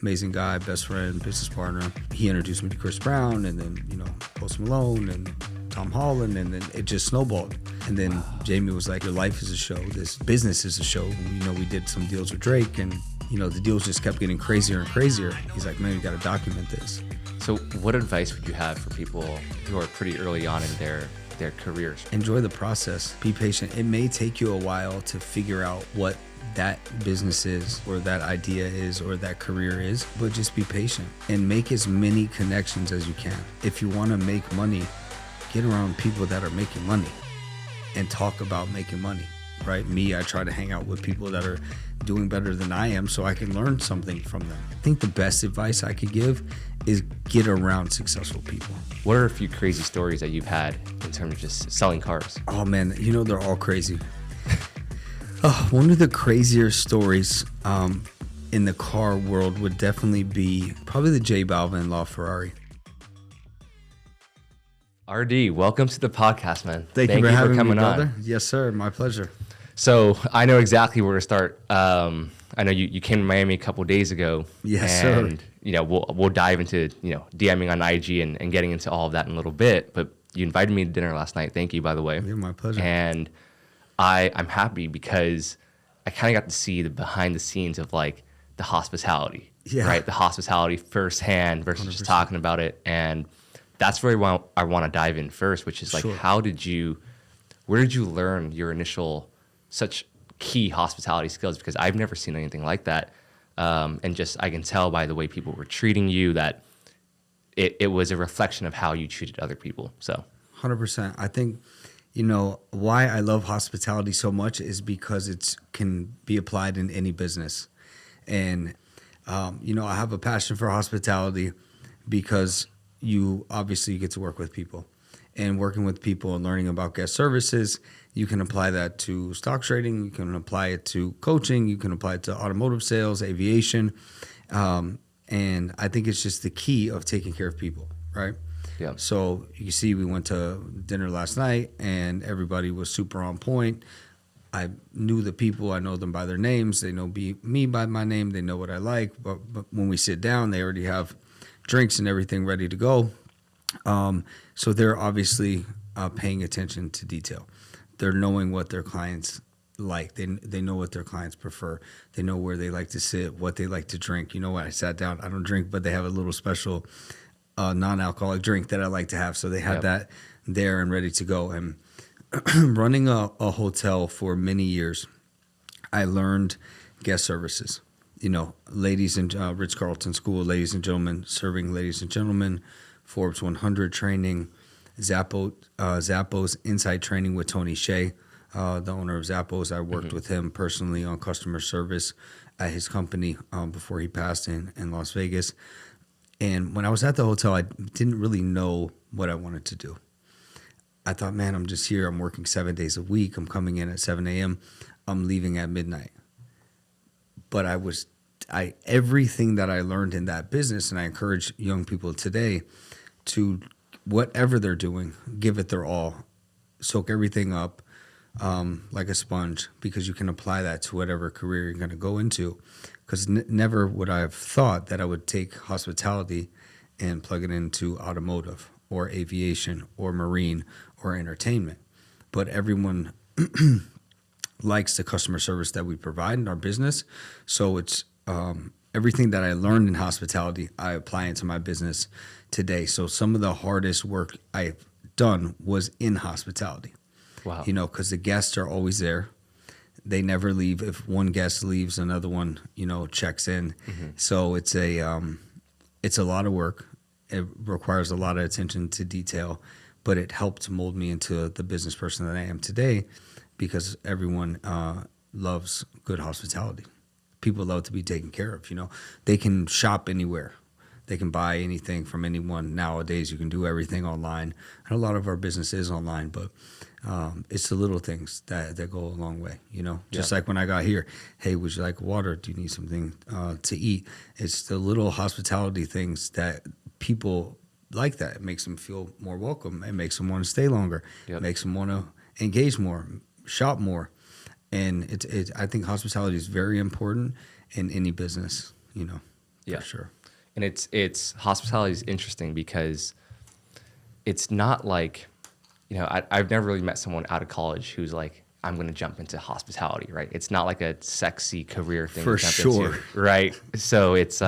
Amazing guy, best friend, business partner. He introduced me to Chris Brown, and then, Post Malone and Tom Holland, and then it just snowballed. And then Jamie was like, your life is a show. This business is a show. We did some deals with Drake, and, the deals just kept getting crazier and crazier. He's like, man, you got to document this. So what advice would you have for people who are pretty early on in their careers? Enjoy the process. Be patient. It may take you a while to figure out what that business is, or that idea is, or that career is, but just be patient and make as many connections as you can. If you want to make money, get around people that are making money and talk about making money, right? I try to hang out with people that are doing better than I am so I can learn something from them. I think the best advice I could give is get around successful people. What are a few crazy stories that you've had in terms of just selling cars? Oh man, they're all crazy. One of the crazier stories in the car world would definitely be probably the Balvin La Ferrari. RD, welcome to the podcast, man. Thank you for having coming me, brother. on. Yes, sir. My pleasure. So I know exactly where to start. I know you came to Miami a couple of days ago. Yes, and, sir. We'll dive into, DMing on IG and getting into all of that in a little bit. But you invited me to dinner last night. Thank you, by the way. Yeah, my pleasure. And I'm happy because I kind of got to see the behind the scenes of like the hospitality, right? The hospitality firsthand versus 100%. Just talking about it. And that's where I want to dive in first, which is like, sure. Where did you learn your initial such key hospitality skills? Because I've never seen anything like that. And just, I can tell by the way people were treating you that it was a reflection of how you treated other people. So 100%. I think, why I love hospitality so much is because it can be applied in any business. And, I have a passion for hospitality because you obviously get to work with people. And working with people and learning about guest services, you can apply that to stock trading, you can apply it to coaching, you can apply it to automotive sales, aviation. And I think it's just the key of taking care of people, right? Yeah. So you see, we went to dinner last night and everybody was super on point. I knew the people, I know them by their names, they know me by my name, they know what I like. But when we sit down, they already have drinks and everything ready to go. So they're obviously paying attention to detail. They're knowing what their clients like. They know what their clients prefer. They know where they like to sit, what they like to drink. When I sat down, I don't drink, but they have a little special non-alcoholic drink that I like to have. So they had that there and ready to go. And running a hotel for many years, I learned guest services. Ladies and Ritz-Carlton School, ladies and gentlemen, serving ladies and gentlemen, Forbes 100 training, Zappos Inside Training with Tony Hsieh, the owner of Zappos. I worked with him personally on customer service at his company before he passed in Las Vegas. And when I was at the hotel, I didn't really know what I wanted to do. I thought, man, I'm just here. I'm working 7 days a week. I'm coming in at 7 a.m. I'm leaving at midnight. But everything that I learned in that business, and I encourage young people today to, whatever they're doing, give it their all. Soak everything up like a sponge, because you can apply that to whatever career you're going to go into. Because never would I have thought that I would take hospitality and plug it into automotive or aviation or marine or entertainment. But everyone likes the customer service that we provide in our business. So it's everything that I learned in hospitality, I apply into my business today. So some of the hardest work I've done was in hospitality. Wow. Because the guests are always there. They never leave. If one guest leaves, another one, checks in. Mm-hmm. So it's a lot of work. It requires a lot of attention to detail, but it helped mold me into the business person that I am today, because everyone loves good hospitality. People love to be taken care of. They can shop anywhere. They can buy anything from anyone. Nowadays, you can do everything online. And a lot of our business is online, but it's the little things that go a long way, Just like when I got here, hey, would you like water? Do you need something to eat? It's the little hospitality things that people like that. It makes them feel more welcome. It makes them want to stay longer. Yep. It makes them want to engage more, shop more. And I think hospitality is very important in any business, for sure. And it's hospitality is interesting because it's not like, I've never really met someone out of college who's like, I'm going to jump into hospitality, right? It's not like a sexy career thing For to jump sure. into, right? So it's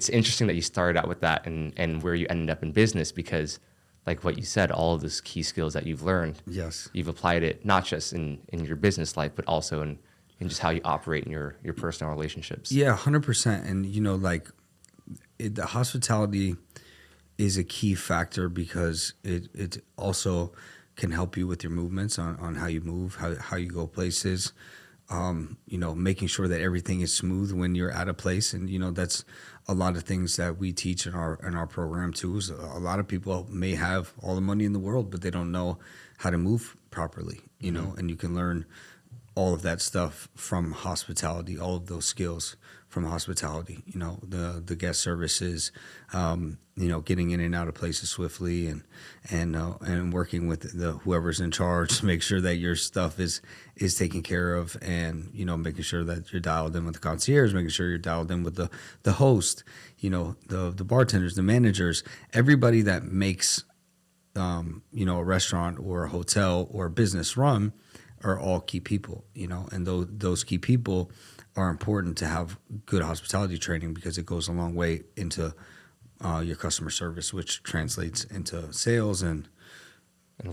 interesting that you started out with that and where you ended up in business because, like what you said, all of those key skills that you've learned, Yes. you've applied it not just in your business life, but also in just how you operate in your personal relationships. Yeah, 100%. And the hospitality is a key factor because it also can help you with your movements on how you move, how you go places. Making sure that everything is smooth when you're at a place, and that's a lot of things that we teach in our program too. Is a lot of people may have all the money in the world, but they don't know how to move properly. And you can learn all of that stuff from hospitality, all of those skills from hospitality, the guest services, getting in and out of places swiftly and working with whoever's in charge to make sure that your stuff is taken care of, and, making sure that you're dialed in with the concierge, making sure you're dialed in with the host, the bartenders, the managers, everybody that makes, a restaurant or a hotel or a business run are all key people, and those key people are important to have good hospitality training because it goes a long way into your customer service, which translates into sales and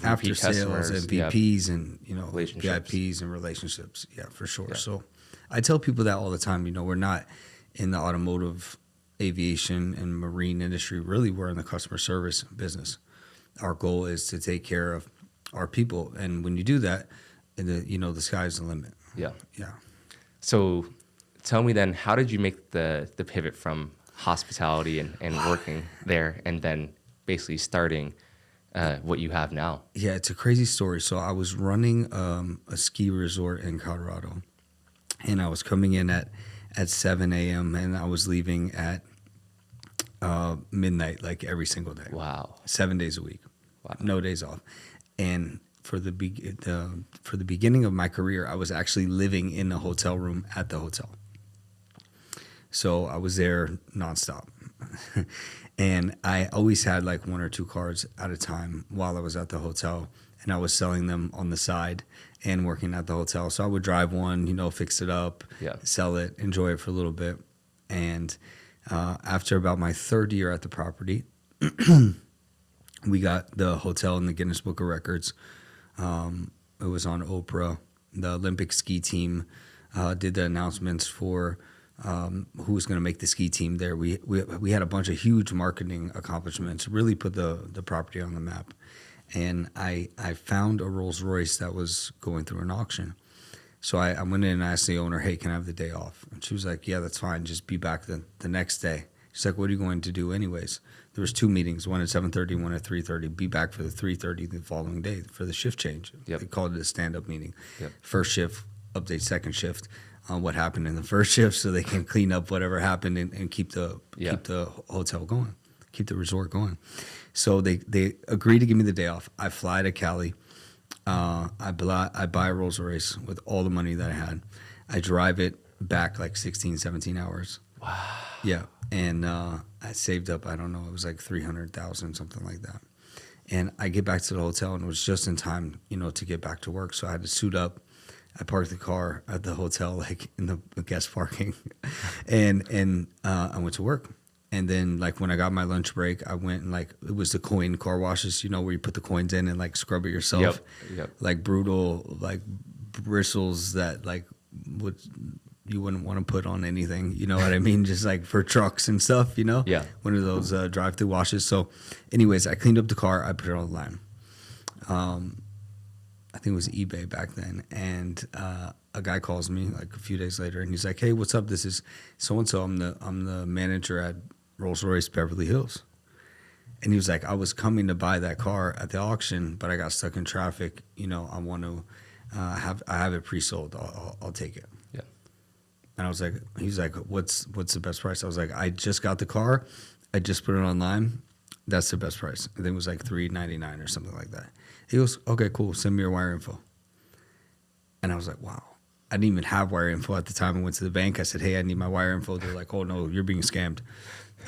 after sales and VPs and VIPs and relationships. Yeah, for sure. Yeah. So I tell people that all the time. We're not in the automotive, aviation, and marine industry. Really, we're in the customer service business. Our goal is to take care of our people, and when you do that, the sky's the limit. Yeah. So tell me then, how did you make the pivot from hospitality and working there and then basically starting what you have now? Yeah, it's a crazy story. So I was running a ski resort in Colorado, and I was coming in at 7 a.m. and I was leaving at midnight, like every single day. Wow. 7 days a week. Wow. No days off. And for the beginning of my career, I was actually living in a hotel room at the hotel. So I was there nonstop. And I always had like one or two cars at a time while I was at the hotel, and I was selling them on the side and working at the hotel. So I would drive one, fix it up, sell it, enjoy it for a little bit. And after about my third year at the property, we got the hotel in the Guinness Book of Records. It was on Oprah. The Olympic ski team did the announcements for who was going to make the ski team there. We had a bunch of huge marketing accomplishments, really put the property on the map. And I found a Rolls Royce that was going through an auction. So I went in and asked the owner, hey, can I have the day off? And she was like, yeah, that's fine. Just be back the next day. She's like, what are you going to do anyways? There was two meetings, one at 7:30, one at 3:30. Be back for the 3:30 the following day for the shift change. Yep. They called it a stand-up meeting. Yep. First shift, update second shift on what happened in the first shift so they can clean up whatever happened and keep the hotel going, keep the resort going. So they agreed to give me the day off. I fly to Cali. I buy a Rolls Royce with all the money that I had. I drive it back like 16, 17 hours. Wow. Yeah. And I saved up, I don't know, it was like $300,000, something like that. And I get back to the hotel, and it was just in time, to get back to work. So I had to suit up. I parked the car at the hotel, like in the guest parking, and I went to work. And then, like, when I got my lunch break, I went and, like, it was the coin car washes, where you put the coins in and, like, scrub it yourself. Yep. Like, brutal, like, bristles that, like, you wouldn't want to put on anything, you know what I mean? Just, like, for trucks and stuff, Yeah. One of those drive-through washes. So, anyways, I cleaned up the car. I put it on the line. I think it was eBay back then. And a guy calls me, like, a few days later, and he's like, hey, what's up? This is so-and-so. I'm the manager at Rolls-Royce Beverly Hills. And he was like, I was coming to buy that car at the auction, but I got stuck in traffic. I want to I have it pre-sold. I'll take it. Yeah. And I was like, he's like, what's the best price? I was like, I just got the car. I just put it online. That's the best price. I think it was like $399 or something like that. He goes, okay, cool. Send me your wire info. And I was like, wow. I didn't even have wire info at the time. I went to the bank. I said, hey, I need my wire info. They're like, oh, no, you're being scammed.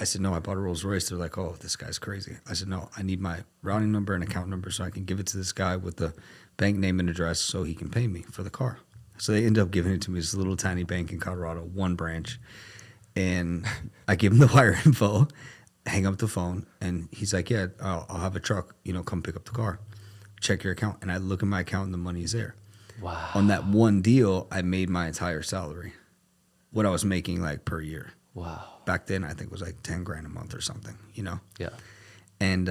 I said, no, I bought a Rolls Royce. They're like, oh, this guy's crazy. I said, no, I need my routing number and account number so I can give it to this guy with the bank name and address so he can pay me for the car. So they ended up giving it to me, this little tiny bank in Colorado, one branch. And I give him the wire info, hang up the phone, and he's like, yeah, I'll have a truck, come pick up the car. Check your account. And I look at my account and the money is there. Wow. On that one deal, I made my entire salary, what I was making like per year. Wow. Back then, I think it was like 10 grand a month or something, Yeah. And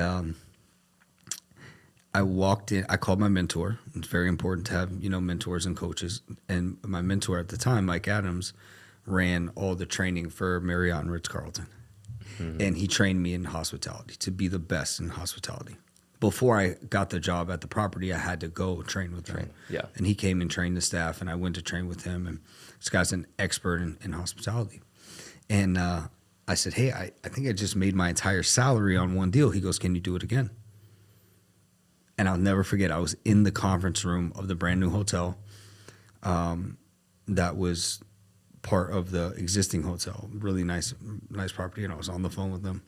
I walked in, I called my mentor. It's very important to have, mentors and coaches. And my mentor at the time, Mike Adams, ran all the training for Marriott and Ritz-Carlton. Mm-hmm. And he trained me in hospitality to be the best in hospitality. Before I got the job at the property, I had to go train with him. Yeah. And he came and trained the staff, and I went to train with him. And this guy's an expert in hospitality. And I said, hey, I think I just made my entire salary on one deal. He goes, can you do it again? And I'll never forget, I was in the conference room of the brand new hotel that was part of the existing hotel. Really nice property. And I was on the phone with them.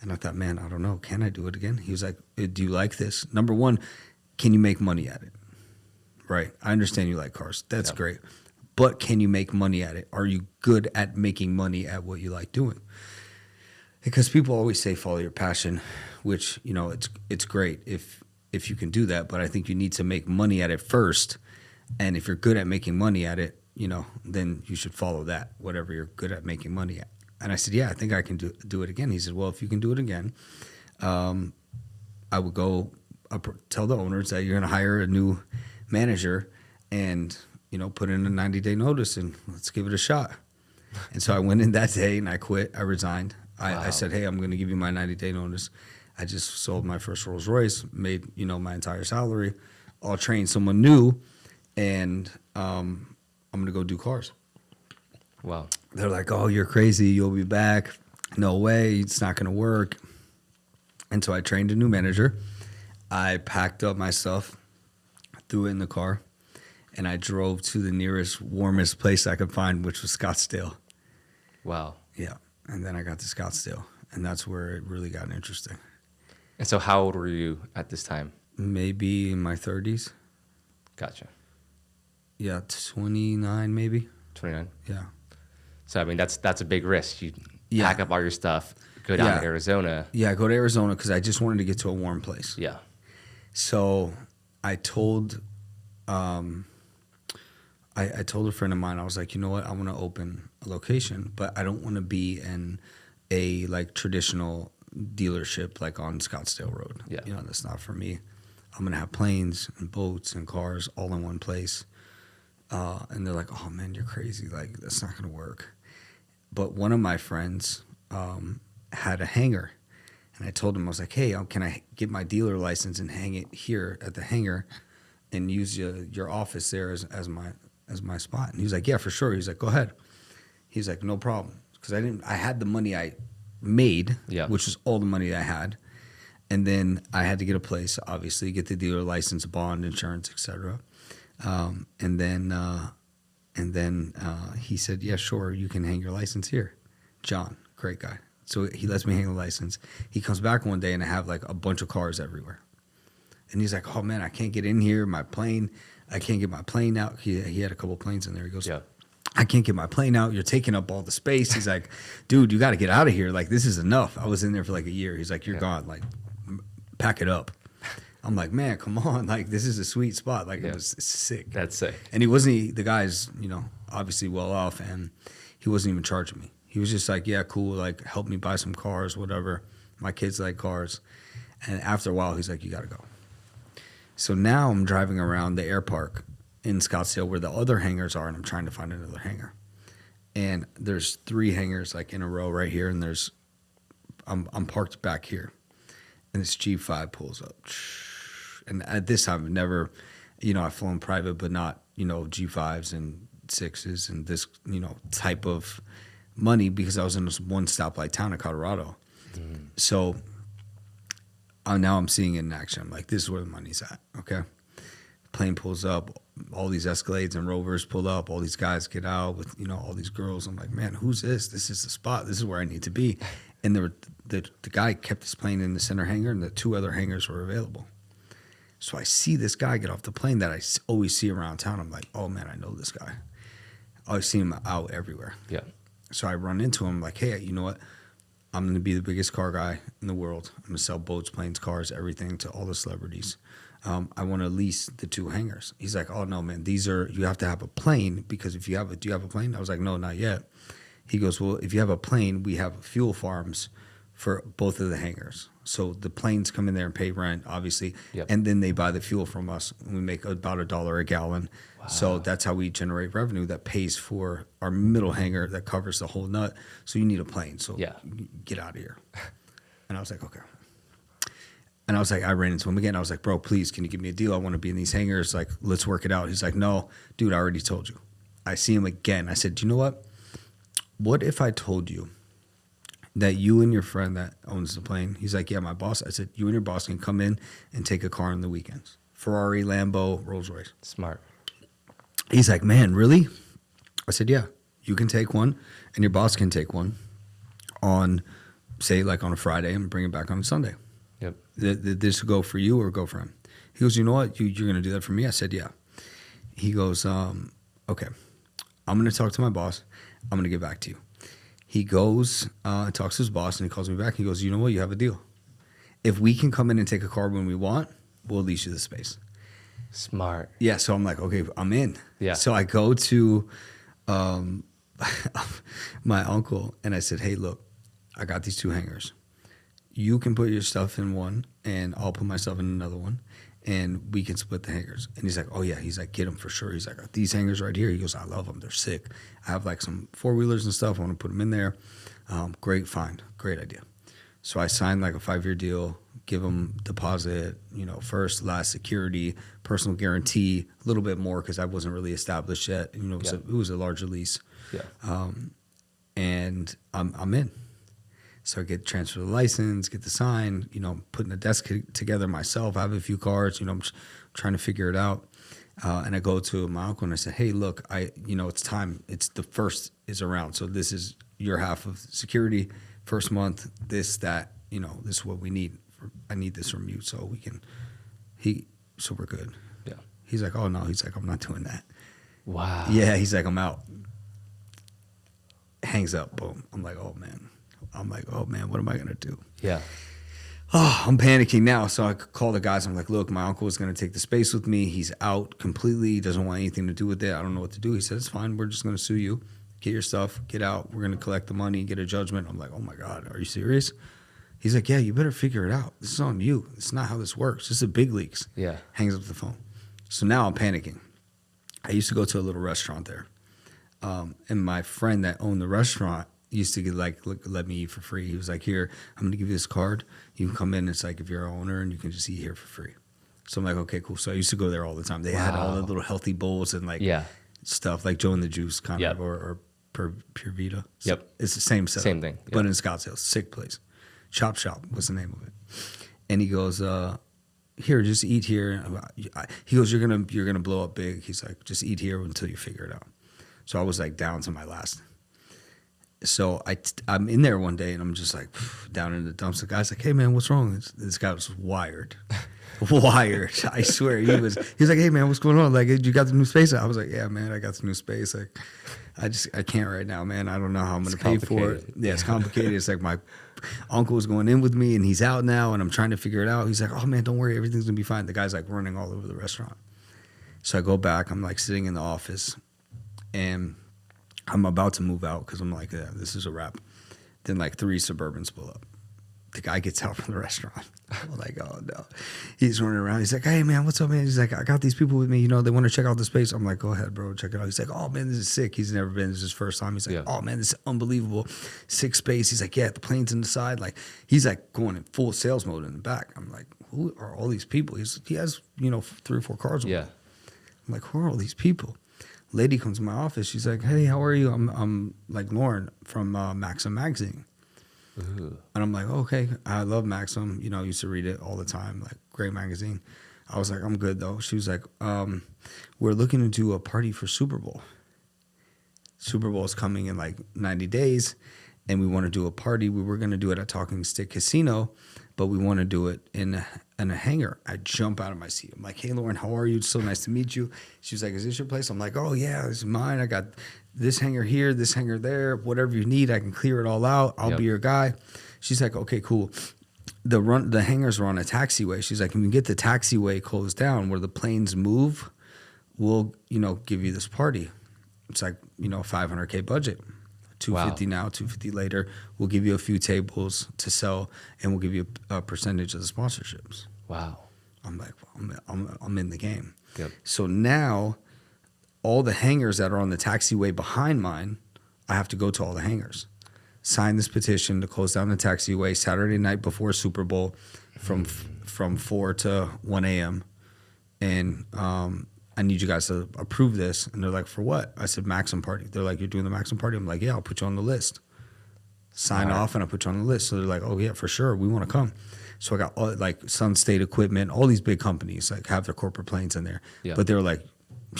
And I thought, man, I don't know. Can I do it again? He was like, do you like this? Number one, can you make money at it? Right. I understand you like cars. That's great. But can you make money at it? Are you good at making money at what you like doing? Because people always say follow your passion, which, it's great if you can do that. But I think you need to make money at it first. And if you're good at making money at it, then you should follow that, whatever you're good at making money at. And I said, yeah, I think I can do it again. He said, well, if you can do it again, I would go tell the owners that you're going to hire a new manager and, put in a 90-day notice and let's give it a shot. And so I went in that day and I quit. I resigned. Wow. I said, hey, I'm going to give you my 90-day notice. I just sold my first Rolls Royce, made, my entire salary. I'll train someone new and I'm going to go do cars. Wow. They're like, oh, you're crazy. You'll be back. No way. It's not going to work. And so I trained a new manager. I packed up my stuff, threw it in the car, and I drove to the nearest, warmest place I could find, which was Scottsdale. Wow. Yeah. And then I got to Scottsdale, and that's where it really got interesting. And so how old were you at this time? Maybe in my 30s. Gotcha. Yeah, 29 maybe. 29? Yeah. So, I mean, that's a big risk. You Yeah. pack up all your stuff, go down to Arizona. Yeah, I go to Arizona because I just wanted to get to a warm place. Yeah. So I told I told a friend of mine, I was like, you know what, I want to open a location, but I don't want to be in a like traditional dealership like on Scottsdale Road. Yeah. That's not for me. I'm going to have planes and boats and cars all in one place. And they're like, oh man, you're crazy. Like, that's not going to work. But one of my friends had a hangar. And I told him, I was like, hey, can I get my dealer license and hang it here at the hangar and use your office there as my spot? And he was like, yeah, for sure. He's like, go ahead. He's like, no problem. Because I had the money I made, which was all the money I had. And then I had to get a place, obviously, get the dealer license, bond, insurance, etc. And then he said, yeah, sure, you can hang your license here. John, great guy. So he lets me hang the license. He comes back one day and I have like a bunch of cars everywhere. And he's like, oh man, I can't get in here. My plane, I can't get my plane out. He had a couple planes in there. He goes, Yeah. I can't get my plane out. You're taking up all the space. He's like, dude, you got to get out of here. Like, this is enough. I was in there for like a year. He's like, you're gone. Like, pack it up. I'm like, man, come on. Like, this is a sweet spot. Like, it was sick. That's sick. And the guy's, obviously well off, and he wasn't even charging me. He was just like, yeah, cool. Like, help me buy some cars, whatever. My kids like cars. And after a while, he's like, you got to go. So now I'm driving around the air park in Scottsdale where the other hangars are, and I'm trying to find another hangar. And there's 3 hangars like in a row right here, and I'm parked back here. And this G5 pulls up. And at this time, I've never, I've flown private, but not, G5s and 6s and this, type of money because I was in this one stoplight town in Colorado. Mm. So now I'm seeing it in action. I'm like, this is where the money's at, okay? Plane pulls up, all these Escalades and Rovers pull up. All these guys get out with, all these girls. I'm like, man, who's this? This is the spot. This is where I need to be. And the guy kept his plane in the center hangar, and the 2 other hangars were available. So I see this guy get off the plane that I always see around town. I'm like, oh, man, I know this guy. I always see him out everywhere. Yeah. So I run into him like, hey, you know what? I'm going to be the biggest car guy in the world. I'm going to sell boats, planes, cars, everything to all the celebrities. I want to lease the 2 hangars. He's like, oh, no, man, you have to have a plane because do you have a plane? I was like, no, not yet. He goes, well, if you have a plane, we have fuel farms for both of the hangars. So the planes come in there and pay rent, obviously, and then they buy the fuel from us. And we make about $1 a gallon. Wow. So that's how we generate revenue that pays for our middle hangar that covers the whole nut. So you need a plane. So get out of here. And I was like, okay. And I was like, I ran into him again. I was like, bro, please, can you give me a deal? I want to be in these hangars. Like, let's work it out. He's like, no, dude, I already told you. I see him again. I said, do you know what? What if I told you that you and your friend that owns the plane, he's like, yeah, my boss. I said, you and your boss can come in and take a car on the weekends. Ferrari, Lambo, Rolls Royce. Smart. He's like, man, really? I said, yeah, you can take one and your boss can take one on, say, like on a Friday and bring it back on a Sunday. Yep. This will go for you or go for him. He goes, you know what? You're going to do that for me? I said, yeah. He goes, okay, I'm going to talk to my boss. I'm going to get back to you. He goes and talks to his boss, and he calls me back. He goes, you know what? You have a deal. If we can come in and take a car when we want, we'll lease you the space. Smart. Yeah, so I'm like, okay, I'm in. Yeah. So I go to my uncle, and I said, hey, look, I got these 2 hangars. You can put your stuff in one, and I'll put my stuff in another one, and we can split the hangars. And he's like, oh, yeah. He's like, get them for sure. He's like, these hangars right here. He goes, I love them. They're sick. I have like some 4-wheelers and stuff. I want to put them in there. Great find. Great idea. So I signed like a 5-year deal, give them deposit, first, last, security, personal guarantee, a little bit more because I wasn't really established yet. It was a larger lease. Yeah. And I'm in. So I get transfer the license, get the sign, putting the desk together myself. I have a few cards, I'm trying to figure it out. And I go to my uncle and I said, hey, look, it's time. It's the first is around. So this is your half of security, first month, this, that, this is what we need. I need this from you so so we're good. Yeah. He's like, oh no, he's like, I'm not doing that. Wow. Yeah. He's like, I'm out. Hangs up. Boom. I'm like, oh man, what am I going to do? Yeah. Oh, I'm panicking now. So I call the guys. I'm like, look, my uncle is going to take the space with me. He's out completely. He doesn't want anything to do with it. I don't know what to do. He said, it's fine. We're just going to sue you. Get your stuff. Get out. We're going to collect the money, get a judgment. I'm like, oh, my God. Are you serious? He's like, yeah, you better figure it out. This is on you. It's not how this works. This is big leagues. Yeah. Hangs up the phone. So now I'm panicking. I used to go to a little restaurant there. And my friend that owned the restaurant used to let me eat for free. He was like, here, I'm going to give you this card. You can come in. It's like if you're an owner and you can just eat here for free. So I'm like, okay, cool. So I used to go there all the time. They had all the little healthy bowls and stuff like Joe and the Juice kind of or Pure Vita. So it's the same setup. Same thing. But in Scottsdale, sick place. Chop Shop was the name of it. And he goes, here, just eat here. He goes, you're gonna blow up big. He's like, just eat here until you figure it out. So I was like down to my last. So I'm in there one day and I'm just like down in the dumps. The guy's like, hey man, what's wrong? This guy was wired. Wired. I swear. He was like, hey man, what's going on? Like, you got the new space? I was like, yeah, man, I got the new space. Like, I can't right now, man. I don't know how I'm gonna pay for it. Yeah, it's complicated. It's like my uncle is going in with me and he's out now and I'm trying to figure it out. He's like, oh man, don't worry, everything's gonna be fine. The guy's like running all over the restaurant. So I go back, I'm like sitting in the office and I'm about to move out because I'm like, yeah, this is a wrap. Then like 3 Suburbans pull up. The guy gets out from the restaurant. I'm like, oh no. He's running around. He's like, hey man, what's up, man? He's like, I got these people with me. They want to check out the space. I'm like, go ahead, bro, check it out. He's like, oh man, this is sick. He's never been. This is his first time. He's like, oh man, this is unbelievable. Sick space. He's like, yeah, the plane's in the side. Like, he's like going in full sales mode in the back. I'm like, who are all these people? He has 3 or 4 cars with him. I'm like, who are all these people? Lady comes to my office. She's like, hey, how are you? I'm like Lauren from Maxim Magazine. Ooh. And I'm like, okay, I love Maxim. I used to read it all the time, like great magazine. I was like, I'm good though. She was like, we're looking to do a party for Super Bowl. Super Bowl is coming in like 90 days, and we want to do a party. We were going to do it at Talking Stick Casino, but we want to do it in a hangar. I jump out of my seat. I'm like, hey, Lauren, how are you? It's so nice to meet you. She was like, is this your place? I'm like, oh, yeah, this is mine. I got this hangar here, this hangar there. Whatever you need, I can clear it all out. I'll be your guy. She's like, okay, cool. The hangars are on a taxiway. She's like, when we get the taxiway closed down where the planes move, we'll, give you this party. It's like, $500K budget. 250 now, 250 later. We'll give you a few tables to sell, and we'll give you a percentage of the sponsorships. Wow. I'm like, I'm in the game. Yep. So now, all the hangars that are on the taxiway behind mine, I have to go to all the hangars, sign this petition to close down the taxiway Saturday night before Super Bowl, from 4 to 1 a.m. And I need you guys to approve this. And they're like, for what? I said, Maxim party. They're like, you're doing the Maxim party? I'm like, yeah, I'll put you on the list. Sign off and I'll put you on the list. So they're like, oh yeah, for sure. We want to come. So I got all, like Sun State Equipment, all these big companies like have their corporate planes in there. Yeah. But they're like,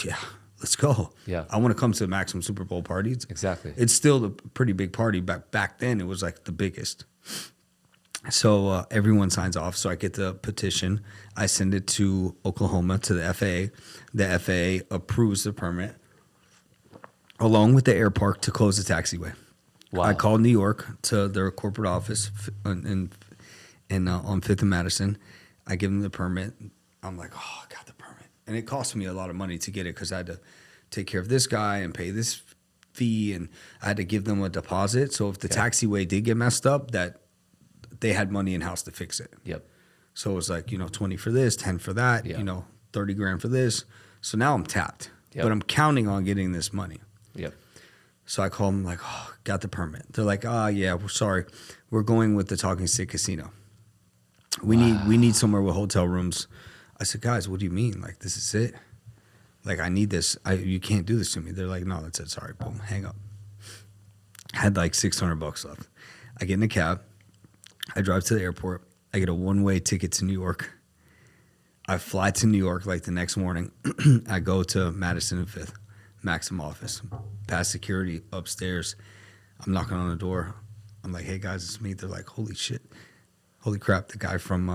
yeah, let's go. Yeah. I want to come to the Maxim Super Bowl party. Exactly. It's still a pretty big party. Back then it was like the biggest. So everyone signs off. So I get the petition. I send it to Oklahoma, to the FAA. The FAA approves the permit along with the air park to close the taxiway. Wow. I called New York to their corporate office on 5th and Madison. I give them the permit. I'm like, oh, I got the permit. And it cost me a lot of money to get it because I had to take care of this guy and pay this fee. And I had to give them a deposit. So if the taxiway did get messed up, that they had money in-house to fix it. Yep. So it was like, 20 for this, 10 for that, 30 grand for this. So now I'm tapped. Yep. But I'm counting on getting this money. Yep. So I call them like, oh, got the permit. They're like, yeah, we're sorry. We're going with the Talking Stick Casino. We need somewhere with hotel rooms. I said, guys, what do you mean? Like, this is it? Like, I need this. You can't do this to me. They're like, no, that's it. Sorry. Boom, hang up. Had like $600 left. I get in a cab. I drive to the airport. I get a one-way ticket to New York. I fly to New York like the next morning. I go to Madison and 5th, Maxim office, past security, upstairs. I'm knocking on the door. I'm like, hey, guys, it's me. They're like, holy shit. Holy crap, the guy from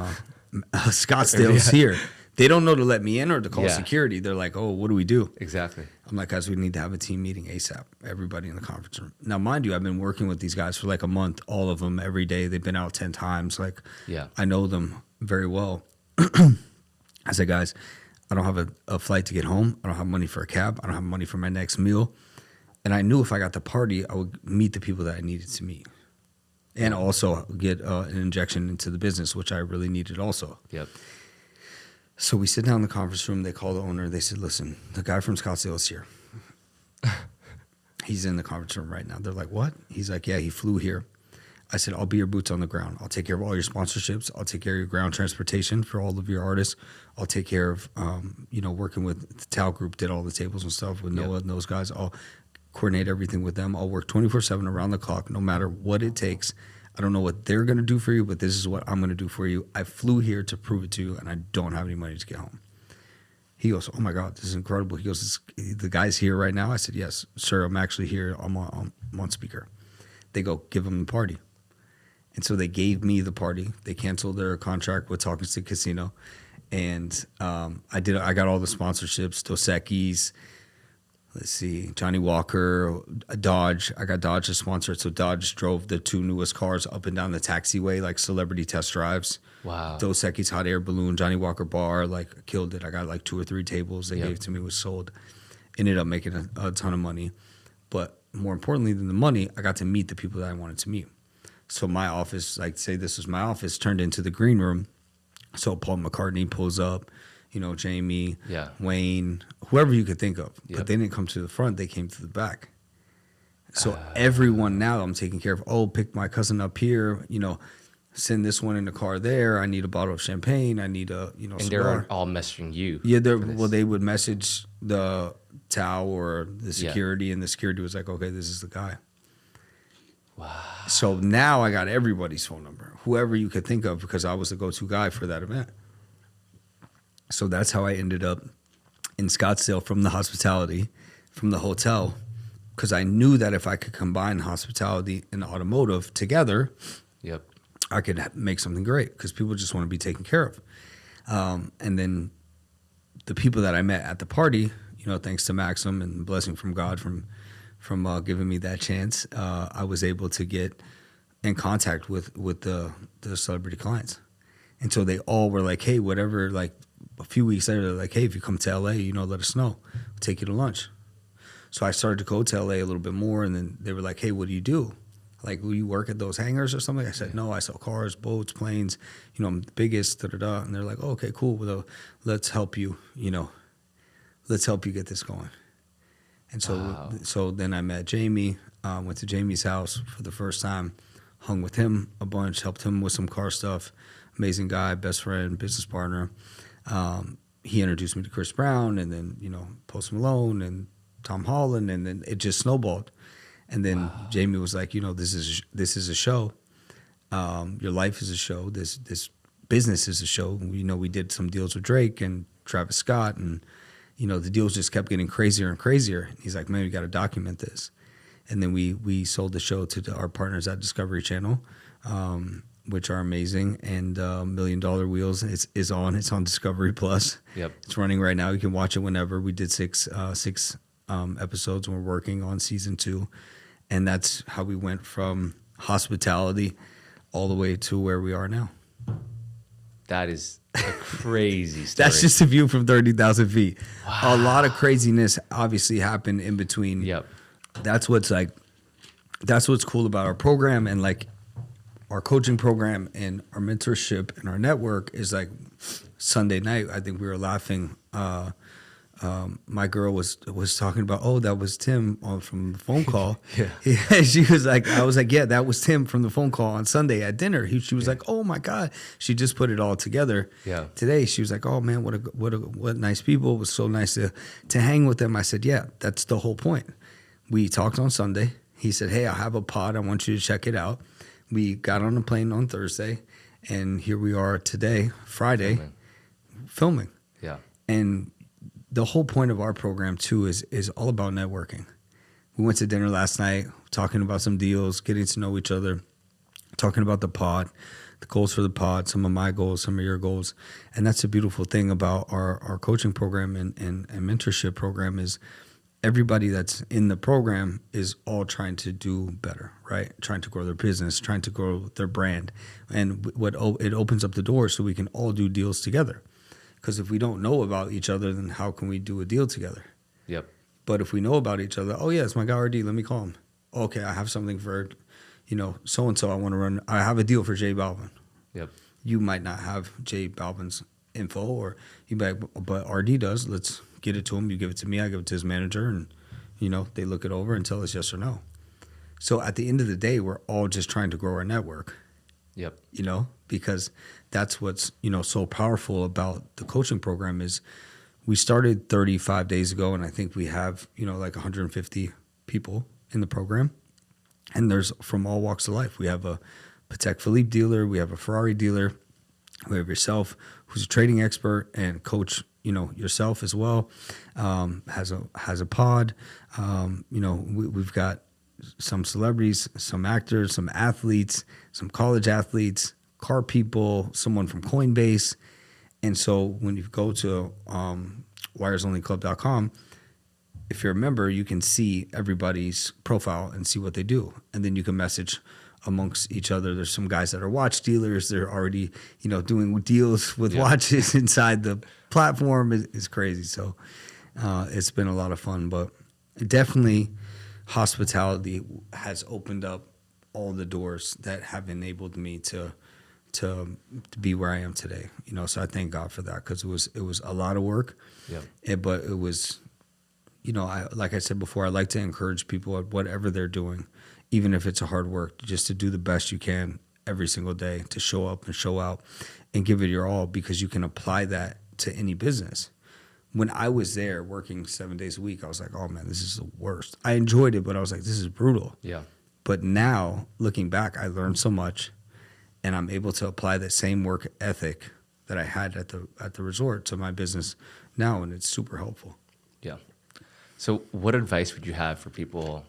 Scottsdale is here. They don't know to let me in or to call security. They're like, oh, what do we do? Exactly. I'm like, guys, we need to have a team meeting ASAP. Everybody in the conference room. Now, mind you, I've been working with these guys for like a month, all of them, every day. They've been out 10 times. Like, I know them very well. I said, guys, I don't have a flight to get home. I don't have money for a cab. I don't have money for my next meal. And I knew if I got the party, I would meet the people that I needed to meet. And also get an injection into the business, which I really needed also. Yep. So we sit down in the conference room. They call the owner. They said, listen, the guy from Scottsdale is here. He's in the conference room right now. They're like, what? He's like, yeah, he flew here. I said, I'll be your boots on the ground. I'll take care of all your sponsorships. I'll take care of your ground transportation for all of your artists. I'll take care of, working with the Tao Group, did all the tables and stuff with Noah and those guys. I'll coordinate everything with them. I'll work 24/7 around the clock, no matter what it takes. I don't know what they're going to do for you, but this is what I'm going to do for you. I flew here to prove it to you, and I don't have any money to get home. He goes, oh, my God, this is incredible. He goes, the guy's here right now? I said, yes, sir, I'm actually here. I'm on speaker. They go, give him the party. And so they gave me the party. They canceled their contract with Talking Stick Casino. And I got all the sponsorships, Dos Equis, let's see, Johnny Walker, Dodge. I got Dodge as sponsored. So Dodge drove the 2 newest cars up and down the taxiway, like celebrity test drives. Wow. Dos Equis hot air balloon, Johnny Walker bar, like killed it. I got like 2 or 3 tables they gave to me, was sold. Ended up making a ton of money. But more importantly than the money, I got to meet the people that I wanted to meet. So my office, like say this was my office, turned into the green room. So Paul McCartney pulls up, Jamie, Wayne, whoever you could think of. Yep. But they didn't come to the front, they came to the back. So everyone now I'm taking care of, pick my cousin up here, send this one in the car there. I need a bottle of champagne. I need a, and cigar. they're all messaging you. Yeah, they would message the Tao or the security, and the security was like, okay, this is the guy. Wow. So now I got everybody's phone number, whoever you could think of, because I was the go-to guy for that event. So that's how I ended up in Scottsdale from the hospitality, from the hotel, because I knew that if I could combine hospitality and automotive together, Yep. I could make something great because people just want to be taken care of. And then the people that I met at the party, thanks to Maxim and blessing from God from giving me that chance, I was able to get in contact with the celebrity clients. And so they all were like, hey, whatever, like a few weeks later, they're like, hey, if you come to LA, let us know. We'll take you to lunch. So I started to go to LA a little bit more, and then they were like, hey, what do you do? Like, will you work at those hangars or something? I said, no, I sell cars, boats, planes. I'm the biggest, da-da-da. And they're like, oh, okay, cool. Well, let's help you, let's help you get this going. And so, Wow. so then I met Jamie, went to Jamie's house for the first time, hung with him a bunch, helped him with some car stuff. Amazing guy, best friend, business partner. He introduced me to Chris Brown, and then, Post Malone and Tom Holland, and then it just snowballed. And then Jamie was like, this is a show. Your life is a show. This business is a show. We did some deals with Drake and Travis Scott, and the deals just kept getting crazier and crazier. He's like, man, we got to document this. And then we sold the show to our partners at Discovery Channel, which are amazing. And $1 Million Wheels is on. It's on Discovery Plus. Yep. It's running right now. You can watch it whenever. We did six episodes, and we're working on season 2. And that's how we went from hospitality all the way to where we are now. That is a crazy story. That's just a view from 30,000 feet. Wow. A lot of craziness obviously happened in between. Yep. That's what's cool about our program, and like our coaching program and our mentorship and our network is like Sunday night. I think we were laughing. My girl was talking about, oh, that was Tim from the phone call. Yeah. She was like, I was like, yeah, that was Tim from the phone call on Sunday at dinner. She was like, oh my God. She just put it all together. Yeah. Today she was like, oh man, what nice people. It was so nice to hang with them. I said, yeah, that's the whole point. We talked on Sunday. He said, hey, I have a pod. I want you to check it out. We got on a plane on Thursday, and here we are today, Friday, filming. Yeah. And the whole point of our program too is all about networking. We went to dinner last night, talking about some deals, getting to know each other, talking about the pod, the goals for the pod, some of my goals, some of your goals. And that's a beautiful thing about our coaching program and mentorship program is everybody that's in the program is all trying to do better, right? Trying to grow their business, trying to grow their brand. And it opens up the door so we can all do deals together. Because if we don't know about each other, then how can we do a deal together? Yep. But if we know about each other, oh yeah, it's my guy RD, let me call him. Okay, I have something for, so-and-so I want to run. I have a deal for J Balvin. Yep. You might not have J Balvin's info, or you might, but RD does. Let's get it to him. You give it to me, I give it to his manager, and, they look it over and tell us yes or no. So at the end of the day, we're all just trying to grow our network. Yep. Because that's what's, so powerful about the coaching program is we started 35 days ago, and I think we have, like 150 people in the program, and there's from all walks of life. We have a Patek Philippe dealer, we have a Ferrari dealer, we have yourself, who's a trading expert and coach, yourself as well, has a pod. We've got some celebrities, some actors, some athletes, some college athletes, car people, someone from Coinbase. And so when you go to wiresonlyclub.com, if you're a member, you can see everybody's profile and see what they do. And then you can message amongst each other. There's some guys that are watch dealers. They're already, doing deals with watches inside the platform. It's crazy. So it's been a lot of fun, but definitely hospitality has opened up all the doors that have enabled me to be where I am today. So I thank God for that, because it was a lot of work. Yeah. But it was, like I said before, I like to encourage people at whatever they're doing, even if it's a hard work, just to do the best you can every single day, to show up and show out and give it your all, because you can apply that to any business. When I was there working 7 days a week, I was like, oh man, this is the worst. I enjoyed it, but I was like, this is brutal. Yeah. But now, looking back, I learned so much, and I'm able to apply that same work ethic that I had at the resort to my business now, and it's super helpful. Yeah. So what advice would you have for people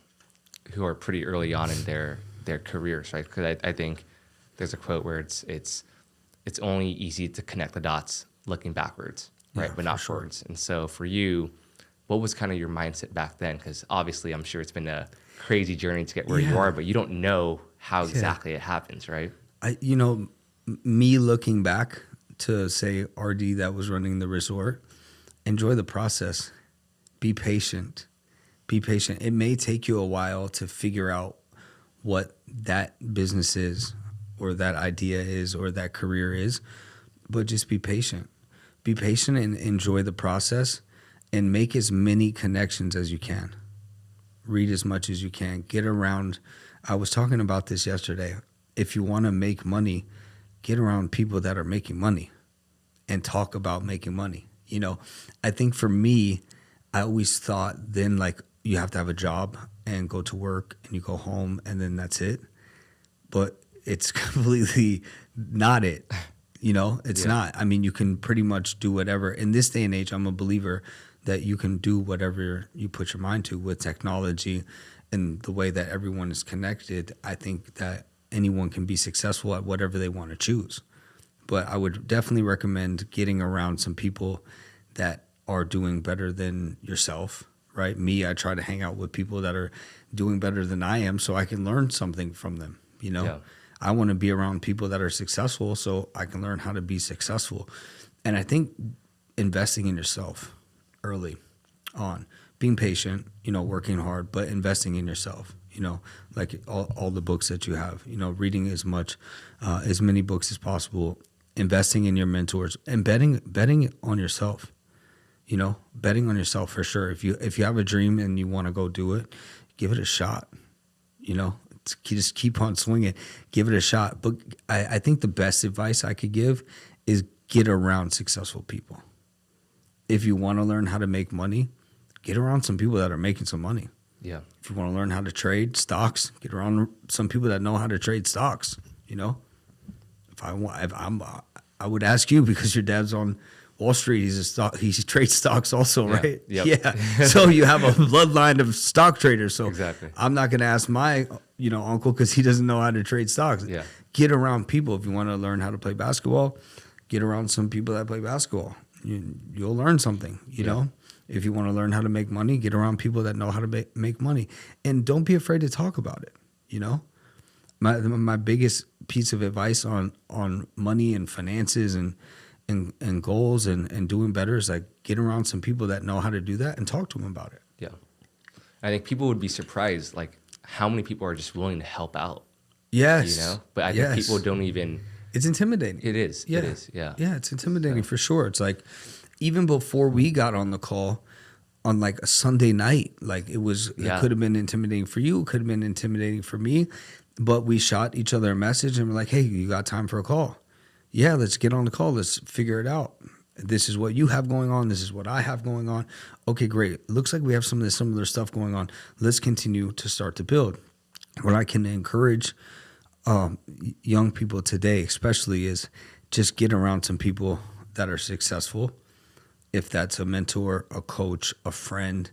who are pretty early on in their careers, right? Because I think there's a quote where it's only easy to connect the dots looking backwards, right? Yeah, but not for sure. forwards. And so for you, what was kind of your mindset back then? Because obviously I'm sure it's been a crazy journey to get where you Yeah. are, but you don't know how Yeah. exactly it happens, right? Me looking back to say RD that was running the resort, enjoy the process. Be patient. Be patient. It may take you a while to figure out what that business is or that idea is or that career is, but just be patient. Be patient and enjoy the process and make as many connections as you can. Read as much as you can. Get around. I was talking about this yesterday. If you want to make money, get around people that are making money and talk about making money. I think for me, I always thought then like you have to have a job and go to work and you go home and then that's it. But it's completely not it. It's not. I mean, you can pretty much do whatever. In this day and age, I'm a believer that you can do whatever you put your mind to with technology and the way that everyone is connected. I think that anyone can be successful at whatever they want to choose. But I would definitely recommend getting around some people that are doing better than yourself, right? Me, I try to hang out with people that are doing better than I am so I can learn something from them, Yeah. I want to be around people that are successful so I can learn how to be successful. And I think investing in yourself early on, being patient, working hard, but investing in yourself, like all the books that you have, reading as many books as possible, investing in your mentors and betting on yourself, betting on yourself for sure. If you have a dream and you want to go do it, give it a shot, just keep on swinging, give it a shot. But I think the best advice I could give is get around successful people. If you want to learn how to make money, get around some people that are making some money. Yeah. If you want to learn how to trade stocks, get around some people that know how to trade stocks. I would ask you because your dad's on Wall Street. He trades stocks also, Yeah. right? Yep. Yeah. So you have a bloodline of stock traders. So Exactly. I'm not going to ask my uncle because he doesn't know how to trade stocks. Yeah. Get around people. If you want to learn how to play basketball, get around some people that play basketball. You'll learn something. Yeah. If you want to learn how to make money, get around people that know how to make money, and don't be afraid to talk about it. My biggest piece of advice on money and finances and goals and doing better is like get around some people that know how to do that and talk to them about it. Yeah. I think people would be surprised, like how many people are just willing to help out. Yes. But I think people don't even. It's intimidating. It is. Yeah. It is. Yeah. Yeah, it's intimidating for sure. It's like even before we got on the call on like a Sunday night, like it could have been intimidating for you, it could have been intimidating for me, but we shot each other a message and we're like, hey, you got time for a call? Yeah, let's get on the call. Let's figure it out. This is what you have going on. This is what I have going on. Okay, great. Looks like we have some of this similar stuff going on. Let's continue to start to build. What I can encourage young people today, especially, is just get around some people that are successful. If that's a mentor, a coach, a friend,